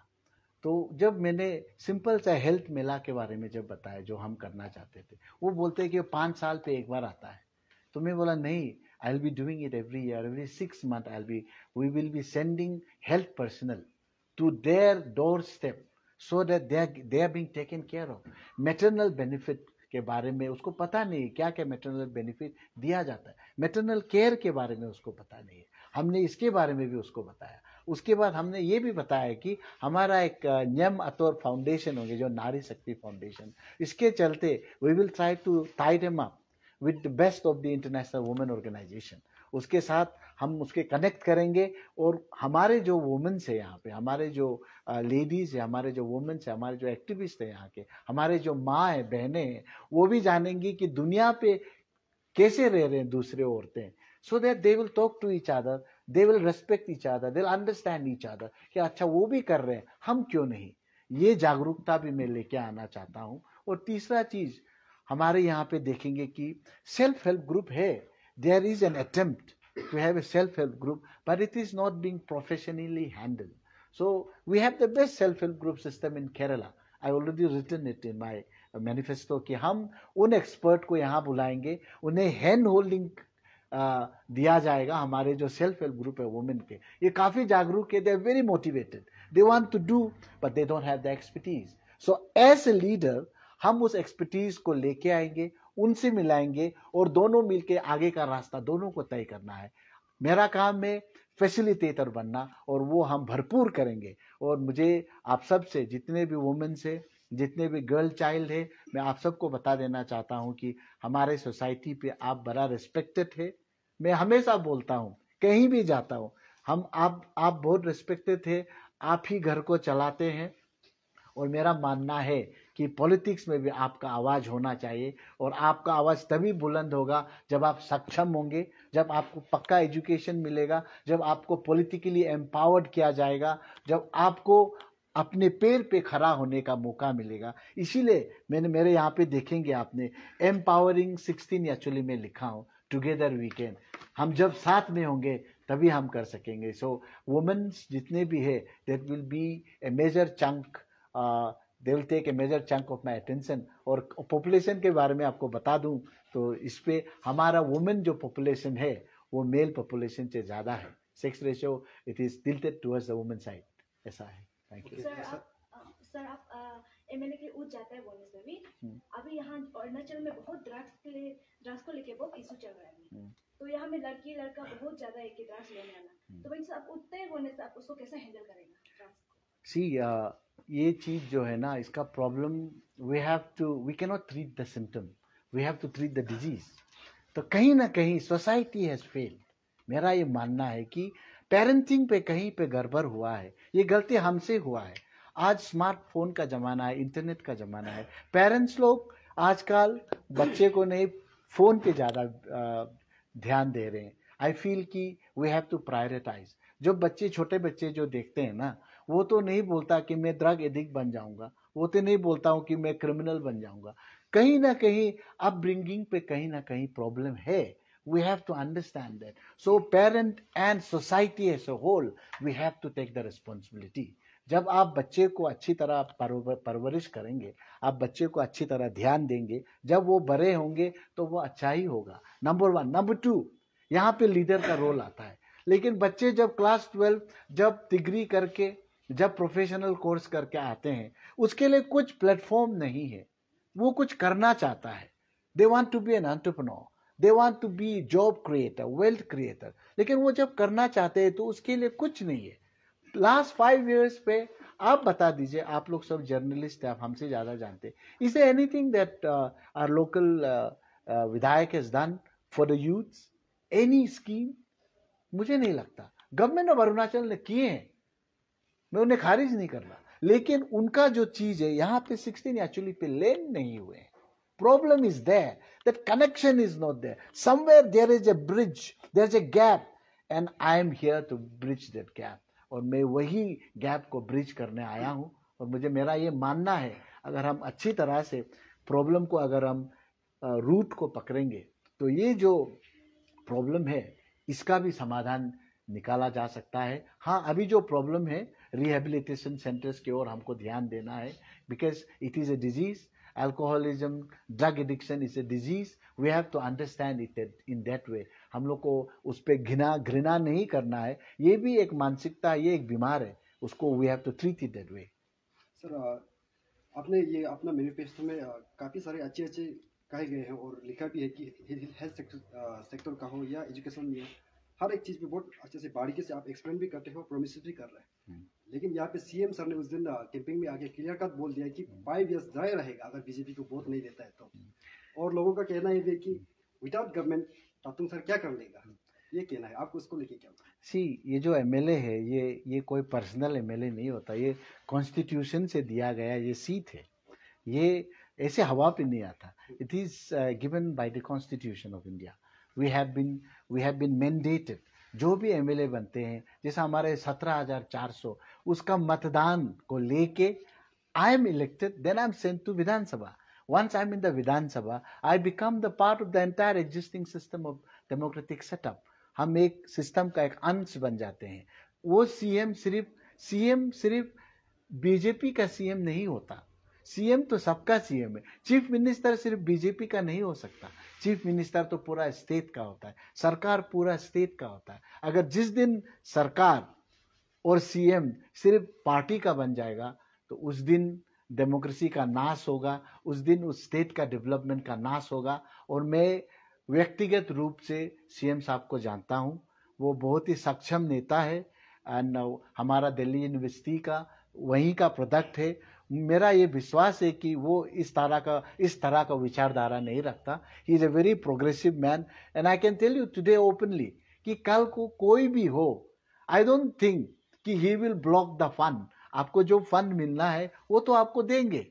तो जब मैंने सिंपल सा हेल्थ मेला के बारे में जब बताया जो हम करना चाहते थे, वो बोलते हैं कि 5 साल पे एक बार आता है. तो मैं बोला नहीं, I'll be doing it every year, every 6 months we will be sending health personnel to their doorstep so that they are being taken care of. Maternal benefit के बारे में उसको पता नहीं क्या क्या मैटरनल बेनिफिट दिया जाता है, मैटरनल केयर के बारे में उसको पता नहीं है. हमने इसके बारे में भी उसको बताया. उसके बाद हमने ये भी बताया कि हमारा एक न्यम अतोर फाउंडेशन होंगे जो नारी शक्ति फाउंडेशन, इसके चलते we will try to tie them up with the best of the international women organisation. उसके साथ हम उसके कनेक्ट करेंगे और हमारे जो वुमेन्स है यहाँ पे, हमारे जो लेडीज़ है, हमारे जो वुमेन्स है, हमारे जो एक्टिविस्ट है यहाँ के, हमारे जो माँ है, बहनें हैं, वो भी जानेंगी कि दुनिया पे कैसे रह रहे हैं दूसरे औरतें. So that they will talk to each other, they will respect each other, they will understand each other कि अच्छा वो भी कर रहे हैं, हम क्यों नहीं. ये जागरूकता भी मैं लेके आना चाहता हूँ. और तीसरा चीज हमारे यहाँ पे देखेंगे कि सेल्फ हेल्प ग्रुप है. There is an attempt to have a self help group, but it is not being professionally handled. So we have the best self help group system in Kerala. I already written it in my manifesto कि हम उन expert को यहाँ बुलाएंगे, उन्हें hand holding दिया जाएगा. हमारे जो सेल्फ हेल्प ग्रुप है वुमेन के, ये काफी जागरूक है. They are very motivated, they want to do but they don't have the expertise. So as a leader हम उस एक्सपर्टीज को लेके आएंगे, उनसे मिलाएंगे और दोनों मिलके आगे का रास्ता दोनों को तय करना है. मेरा काम है फैसिलिटेटर बनना और वो हम भरपूर करेंगे. और मुझे आप सब से, जितने भी वुमेन से, जितने भी गर्ल चाइल्ड है, मैं आप सबको बता देना चाहता हूं कि हमारे सोसाइटी पे आप बड़ा रिस्पेक्टेड है. मैं हमेशा बोलता हूं, कहीं भी जाता हूं, आप बहुत रिस्पेक्टेड है. आप ही घर को चलाते हैं. और मेरा मानना है कि पॉलिटिक्स में भी आपका आवाज होना चाहिए. और आपका आवाज तभी बुलंद होगा जब आप सक्षम होंगे, जब आपको पक्का एजुकेशन मिलेगा, जब आपको पॉलिटिकली एम्पावर्ड किया जाएगा, जब आपको अपने पैर पे खड़ा होने का मौका मिलेगा. इसीलिए मेरे यहाँ पे देखेंगे आपने एम्पावरिंग 16 एक्चुअली में लिखा हूँ, टुगेदर वी कैन. हम जब साथ में होंगे तभी हम कर सकेंगे. सो वुमेन्स जितने भी है, that will be a major chunk, they will take a major chunk of my attention. और पॉपुलेशन के बारे में आपको बता दूं तो इस पे हमारा वुमेन जो पॉपुलेशन है वो मेल पॉपुलेशन से ज़्यादा है. Sex ratio it is tilted towards the women side. ऐसा है. Thank you. सर आप एमएलए के ऊँच जाता है बोलने से भी अभी यहाँ अरुणाचल में बहुत ड्रग्स को लेके बहुत इशू चल रहा है. तो यहाँ में लड़की लड़का बहुत ज्यादा एक ड्रग्स लेने आना, तो वही आप उतने बोलने से आप उसको कैसे हैंडल करेंगे? सी ये चीज जो है ना, इसका problem we can not treat the symptom, we have to treat the disease. तो कहीं ना कहीं सोसाइटी हैज फेल्ड. मेरा ये मानना है कि पेरेंटिंग पे कहीं पे गड़बड़ हुआ है. ये गलती हमसे हुआ है. आज स्मार्टफोन का ज़माना है, इंटरनेट का ज़माना है. पेरेंट्स लोग आजकल बच्चे को नहीं, फ़ोन पे ज़्यादा ध्यान दे रहे हैं. आई फील कि वी हैव टू प्रायोरिटाइज. जो बच्चे, छोटे बच्चे जो देखते हैं ना, वो तो नहीं बोलता कि मैं ड्रग एडिक्ट बन जाऊंगा, वो तो नहीं बोलता हूँ कि मैं क्रिमिनल बन जाऊंगा. कहीं ना कहीं अपब्रिंगिंग पे कहीं ना कहीं प्रॉब्लम है. We have to understand that. So parent and society as a whole, we have to take the responsibility. जब आप बच्चे को अच्छी तरह परवरिश करेंगे, आप बच्चे को अच्छी तरह ध्यान देंगे, जब वो बड़े होंगे तो वो अच्छा ही होगा. नंबर 1. नंबर 2, यहाँ पे लीडर का रोल आता है. लेकिन बच्चे जब क्लास 12, जब डिग्री करके, जब प्रोफेशनल कोर्स करके आते हैं, उसके लिए कुछ प्लेटफॉर्म नहीं है. वो कुछ करना चाहता है. They want to be an entrepreneur, they want to be job creator, wealth creator. लेकिन वो जब करना चाहते हैं तो उसके लिए कुछ नहीं है. लास्ट 5 years पे आप बता दीजिए, आप लोग सब जर्नलिस्ट हैं, आप हमसे ज़्यादा जानते हैं. Is there anything that our local विधायक has done for the youths? Any scheme? मुझे नहीं लगता. गवर्नमेंट ऑफ अरुणाचल ने किए हैं, मैं उन्हें खारिज नहीं कर रहा, लेकिन उनका जो चीज है यहाँ पे 16 एक्चुअली पे लेन नहीं हुए. Problem is there. That connection is not there. Somewhere there is a bridge, there's a gap, and I am here to bridge that gap. और मैं वही गैप को ब्रिज करने आया हूँ. और मुझे मेरा ये मानना है, अगर हम अच्छी तरह से प्रॉब्लम को अगर हम रूट को पकड़ेंगे तो ये जो प्रॉब्लम है इसका भी समाधान निकाला जा सकता है. हाँ, अभी जो प्रॉब्लम है रिहेबिलिटेशन सेंटर्स की ओर हमको ध्यान देना है, because it is a disease. Alcoholism, drug addiction is a disease. We have to understand it in that way. हम लोग को उस पर घृणा नहीं करना है. ये भी एक मानसिकता, ये एक बीमार है, उसको we have to treat it that way. Sir, आपने ये अपना मैनिफेस्टो में काफ़ी सारे अच्छे कहे गए हैं और लिखा भी है कि हेल्थ सेक्टर का हो या एजुकेशन में, हर एक चीज़ पे बहुत अच्छे से बारीकी से आप एक्सप्लेन भी करते हो, प्रोमिस भी कर रहे हैं. लेकिन यहाँ पे सीएम सर ने उस दिन कैंपिंग में आके क्लियर कट बोल दिया कि 5 इयर्स ड्राई रहेगा अगर बीजेपी को वोट नहीं देता है तो. और लोगों का कहना है कि विदाउट गवर्नमेंट तातुंग सर क्या कर लेगा, ये कहना है. आपको उसको लेके क्या? ये जो एमएलए है ये कोई पर्सनल एमएलए नहीं होता. ये कॉन्स्टिट्यूशन से दिया गया ये सीट है. ये ऐसे हवा पे नहीं आता. It is given by the constitution of India. We have been mandated. जो भी एमएलए बनते हैं, जैसा हमारे 17,400, उसका मतदान को लेके I am elected, then I am sent to Vidhan Sabha. Once I'm in the Vidhan Sabha, I become the part of the entire existing system of democratic setup. हम एक सिस्टम का एक अंश बन जाते हैं. वो सीएम सिर्फ बीजेपी का सीएम नहीं होता. सीएम तो सबका सीएम है. चीफ मिनिस्टर सिर्फ बीजेपी का नहीं हो सकता. चीफ मिनिस्टर तो पूरा स्टेट का होता है. सरकार पूरा स्टेट का होता है. अगर जिस दिन सरकार और सीएम सिर्फ पार्टी का बन जाएगा तो उस दिन डेमोक्रेसी का नाश होगा. उस दिन उस स्टेट का डेवलपमेंट का नाश होगा. और मैं व्यक्तिगत रूप से सीएम साहब को जानता हूं. वो बहुत ही सक्षम नेता है एंड हमारा दिल्ली यूनिवर्सिटी का वहीं का प्रोडक्ट है. मेरा ये विश्वास है कि वो इस तरह का विचारधारा नहीं रखता. He is a very progressive man and I can tell you today openly कि कल को कोई भी हो, आई डोंट थिंक कि he will block the fund. आपको जो फंड मिलना है वो तो आपको देंगे.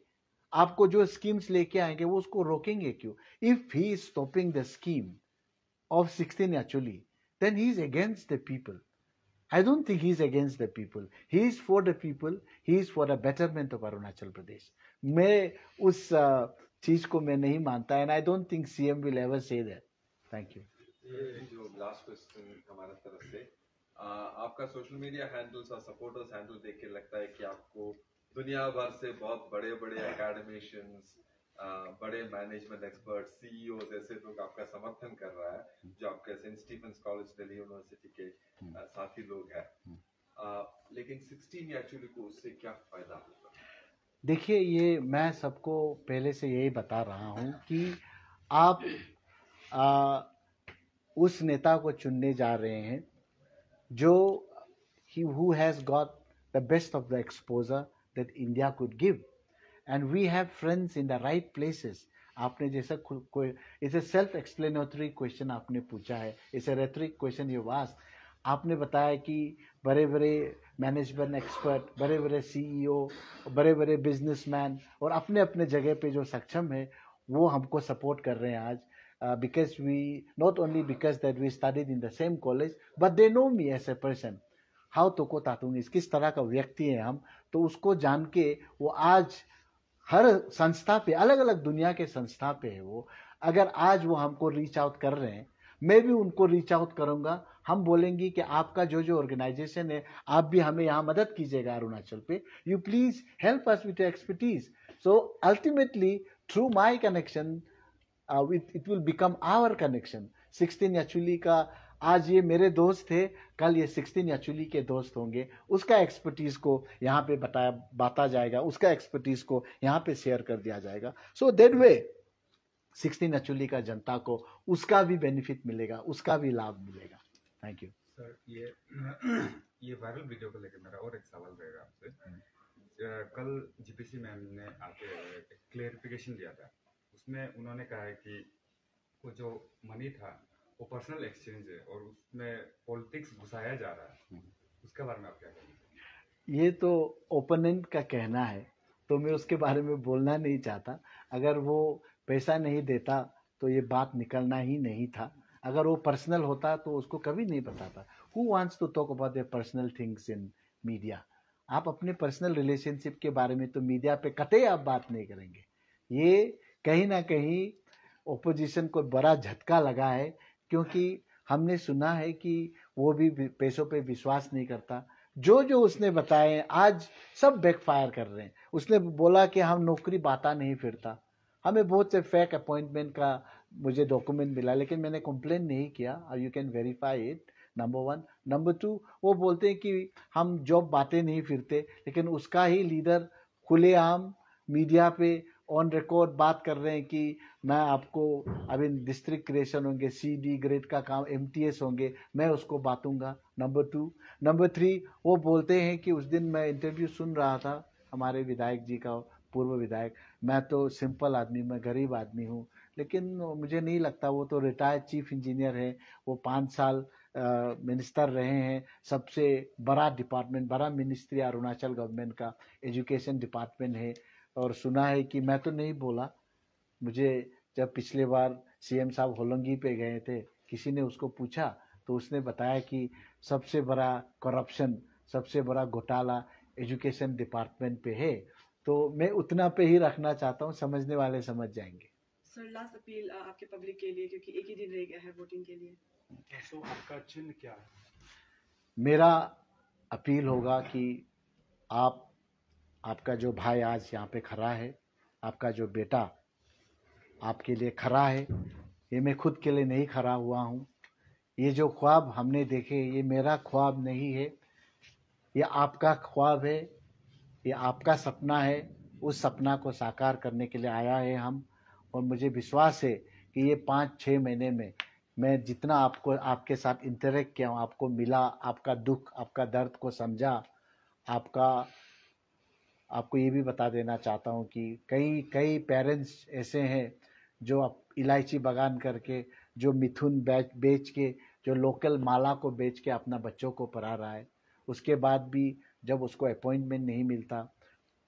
आपको जो स्कीम्स लेके आएंगे वो उसको रोकेंगे क्यों? If he is stopping the scheme of 16 actually, then he is against the people. I don't think he's against the people. He is for the people. He is for the betterment of Arunachal Pradesh. मैं उस चीज को मैं नहीं मानता and I don't think CM will ever say that. Thank you. ये जो last question हमारे तरफ से, आपका सोशल मीडिया हैंडल्स और सपोर्टर्स हैंडल देख के लगता है कि आपको दुनिया भर से बहुत बड़े एकेडमिशियंस, बड़े मैनेजमेंट एक्सपर्ट, सीईओ जैसे लोग आपका समर्थन कर रहा है, जो आपके Saint Stephen's College Delhi University के साथी लोग हैं. लेकिन 16 एक्चुअली को उससे क्या फायदा होगा? देखिए, ये मैं सबको पहले से यही बता रहा हूं कि आप उस नेता को चुनने जा रहे हैं जो who has got the best of the exposure that India could give. And we have friends in the right places. आपने जैसा कोई it's a self explanatory question आपने पूछा है, it's a rhetoric question you asked. आपने बताया कि बड़े मैनेजमेंट एक्सपर्ट, बड़े सीईओ, बड़े बिजनेसमैन और अपने जगह पे जो सक्षम है वो हमको सपोर्ट कर रहे हैं आज. Because we not only because that we studied in the same college, but they know me as a person. How Toko Tatung is किस तरह का व्यक्ति है हम, तो उसको जान के वो आज हर संस्था पे, अलग अलग दुनिया के संस्था पे है वो. अगर आज वो हमको रीच आउट कर रहे हैं, मैं भी उनको रीच आउट करूंगा. हम बोलेंगे कि आपका जो ऑर्गेनाइजेशन है, आप भी हमें यहाँ मदद कीजिएगा अरुणाचल पे. You please help us with expertise. So ultimately through my connection it will become our connection. 16 actually का आज ये मेरे दोस्त थे, कल ये 16 एक्चुअली के दोस्त होंगे. उसका एक्सपर्टीज को यहाँ पे बांटा जाएगा, उसका एक्सपर्टीज को यहाँ पे शेयर कर दिया जाएगा. सो दैट वे 16 एक्चुअली का जनता को उसका भी बेनिफिट मिलेगा, उसका भी लाभ मिलेगा. Thank you sir. ये वायरल वीडियो को लेकर मेरा और एक सवाल रहेगा आपसे. कल जीपीसी मैम ने आके एक क्लेरिफिकेशन दिया था. उसमें उन्होंने कहा है कि वो जो मनी था वो पर्सनल एक्सचेंज है और उसमें पॉलिटिक्स घुसाया जा रहा है. उसके बारे में आप क्या कहेंगे? ये तो ओपोनेंट का कहना है, तो मैं उसके बारे में बोलना नहीं चाहता। अगर वो पैसा नहीं देता तो ये बात निकलना ही नहीं था। अगर वो पर्सनल होता तो उसको कभी नहीं बताता। Who wants to talk about their personal things in media? आप अपने पर्सनल रिलेशनशिप के बारे में तो मीडिया पे कतई आप बात नहीं करेंगे। ये कहीं ना कहीं ओपोजिशन को बड़ा झटका लगा है, क्योंकि हमने सुना है कि वो भी पैसों पे विश्वास नहीं करता। जो जो उसने बताए आज सब बैकफायर कर रहे हैं। उसने बोला कि हम नौकरी बाता नहीं फिरता। हमें बहुत से फेक अपॉइंटमेंट का मुझे डॉक्यूमेंट मिला, लेकिन मैंने कंप्लेन नहीं किया। You can verify it, number 1। Number 2, वो बोलते हैं कि हम जॉब बातें नहीं फिरते, लेकिन उसका ही लीडर खुलेआम मीडिया पे ऑन रिकॉर्ड बात कर रहे हैं कि मैं आपको अभी डिस्ट्रिक्ट क्रिएशन होंगे, CD ग्रेड का काम, MTS होंगे, मैं उसको बांटूंगा। नंबर 2। नंबर 3, वो बोलते हैं कि उस दिन मैं इंटरव्यू सुन रहा था हमारे विधायक जी का, पूर्व विधायक, मैं तो सिंपल आदमी, मैं गरीब आदमी हूँ, लेकिन मुझे नहीं लगता, वो तो रिटायर्ड चीफ इंजीनियर है, वो 5 साल मिनिस्टर रहे हैं। सबसे बड़ा डिपार्टमेंट, बड़ा मिनिस्ट्री अरुणाचल गवर्नमेंट का एजुकेशन डिपार्टमेंट है। और सुना है कि मैं तो नहीं बोला, मुझे जब पिछले बार CM साहब होलोंगी पे गए थे, किसी ने उसको पूछा तो उसने बताया कि सबसे बड़ा करप्शन, सबसे बड़ा घोटाला एजुकेशन डिपार्टमेंट पे है। तो मैं उतना पे ही रखना चाहता हूँ, समझने वाले समझ जाएंगे। सर लास्ट अपील आपके पब्लिक के लिए, क्योंकि एक ही दिन रह गया है वोटिंग के लिए। तो आपका चिन्ह क्या है? मेरा अपील होगा कि आपका जो भाई आज यहाँ पे खड़ा है, आपका जो बेटा आपके लिए खड़ा है, ये मैं खुद के लिए नहीं खड़ा हुआ हूँ। ये जो ख्वाब हमने देखे, ये मेरा ख्वाब नहीं है, ये आपका ख्वाब है, ये आपका सपना है। उस सपना को साकार करने के लिए आया है हम। और मुझे विश्वास है कि ये 5-6 महीने में मैं जितना आपके साथ इंटरेक्ट किया हूँ, आपको मिला, आपका दुख, आपका दर्द को समझा, आपको ये भी बता देना चाहता हूँ कि कई पेरेंट्स ऐसे हैं जो इलायची बागान करके, जो मिथुन बेच के, जो लोकल माला को बेच के अपना बच्चों को पढ़ा रहा है। उसके बाद भी जब उसको अपॉइंटमेंट नहीं मिलता,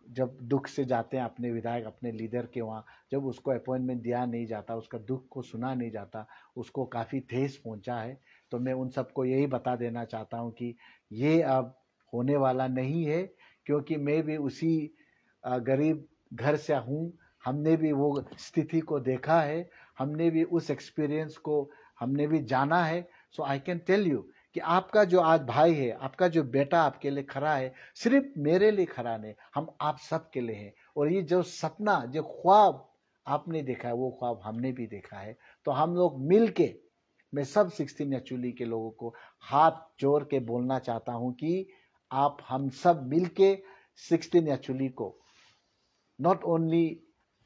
जब दुख से जाते हैं अपने विधायक, अपने लीडर के वहाँ, जब उसको अपॉइंटमेंट दिया नहीं जाता, उसका दुख को सुना नहीं जाता, उसको काफ़ी ठेस पहुँचा है। तो मैं उन सबको यही बता देना चाहता हूँ कि ये अब होने वाला नहीं है, क्योंकि मैं भी उसी गरीब घर से हूँ। हमने भी वो स्थिति को देखा है, हमने भी उस एक्सपीरियंस को हमने भी जाना है। सो आई कैन टेल यू कि आपका जो आज भाई है, आपका जो बेटा आपके लिए खड़ा है, सिर्फ मेरे लिए खड़ा नहीं, हम आप सब के लिए हैं। और ये जो सपना, जो ख्वाब आपने देखा है, वो ख्वाब हमने भी देखा है। तो हम लोग मिल के, मैं सब 16 एक्चुअली के लोगों को हाथ जोड़ के बोलना चाहता हूँ कि आप हम सब मिल के 16 एक्चुअली को not only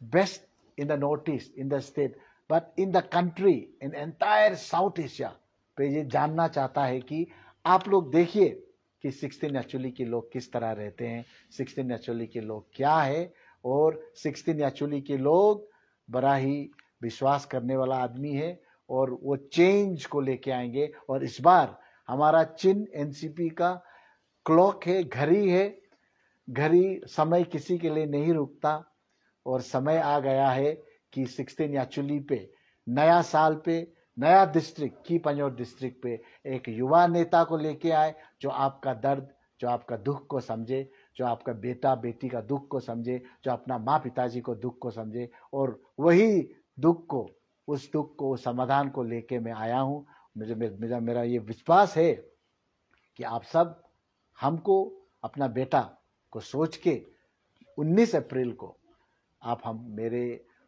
best in the northeast, in the state, but in the country, in entire South Asia पे ये जानना चाहता है कि आप लोग देखिए कि 16 एक्चुअली के लोग किस तरह रहते हैं, 16 एक्चुअली के लोग क्या है, और 16 एक्चुअली के लोग बड़ा ही विश्वास करने वाला आदमी है, और वो चेंज को लेके आएंगे। और इस बार हमारा चिन्ह NCP का क्लॉक है, घड़ी है। घड़ी, समय किसी के लिए नहीं रुकता, और समय आ गया है कि 16 एक्चुअली पे, नया साल पे, नया डिस्ट्रिक्ट की पंजौर डिस्ट्रिक्ट पे एक युवा नेता को लेके आए, जो आपका दर्द, जो आपका दुख को समझे, जो आपका बेटा बेटी का दुख को समझे, जो अपना माँ पिताजी को दुख को समझे, और वही दुख को, उस दुख को, समाधान को लेके मैं आया हूँ। मेरा ये विश्वास है कि आप सब हमको, अपना बेटा को सोच के 19 अप्रैल को आप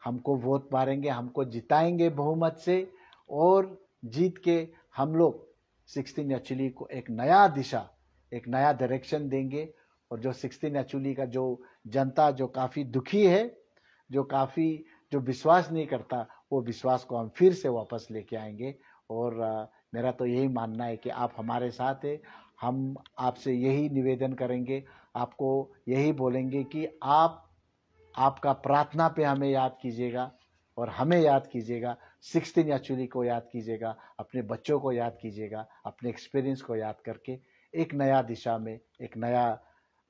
हमको वोट मारेंगे, हमको जिताएंगे बहुमत से, और जीत के हम लोग 16 एक्चुअली को एक नया दिशा, एक नया डायरेक्शन देंगे। और जो 16 एक्चुअली का जो जनता जो काफ़ी दुखी है, जो विश्वास नहीं करता, वो विश्वास को हम फिर से वापस लेके आएंगे। और मेरा तो यही मानना है कि आप हमारे साथ हैं। हम आपसे यही निवेदन करेंगे, आपको यही बोलेंगे कि आपका प्रार्थना पे हमें याद कीजिएगा, और हमें याद कीजिएगा, 16 एक्चुअली को याद कीजिएगा, अपने बच्चों को याद कीजिएगा, अपने एक्सपीरियंस को याद करके एक नया दिशा में, एक नया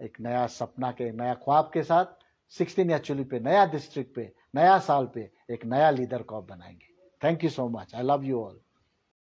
एक नया सपना के, नया ख्वाब के साथ 16 एक्चुअली पे, नया डिस्ट्रिक्ट पे, नया साल पे एक नया लीडर को बनाएंगे। Thank you so much. I love you all.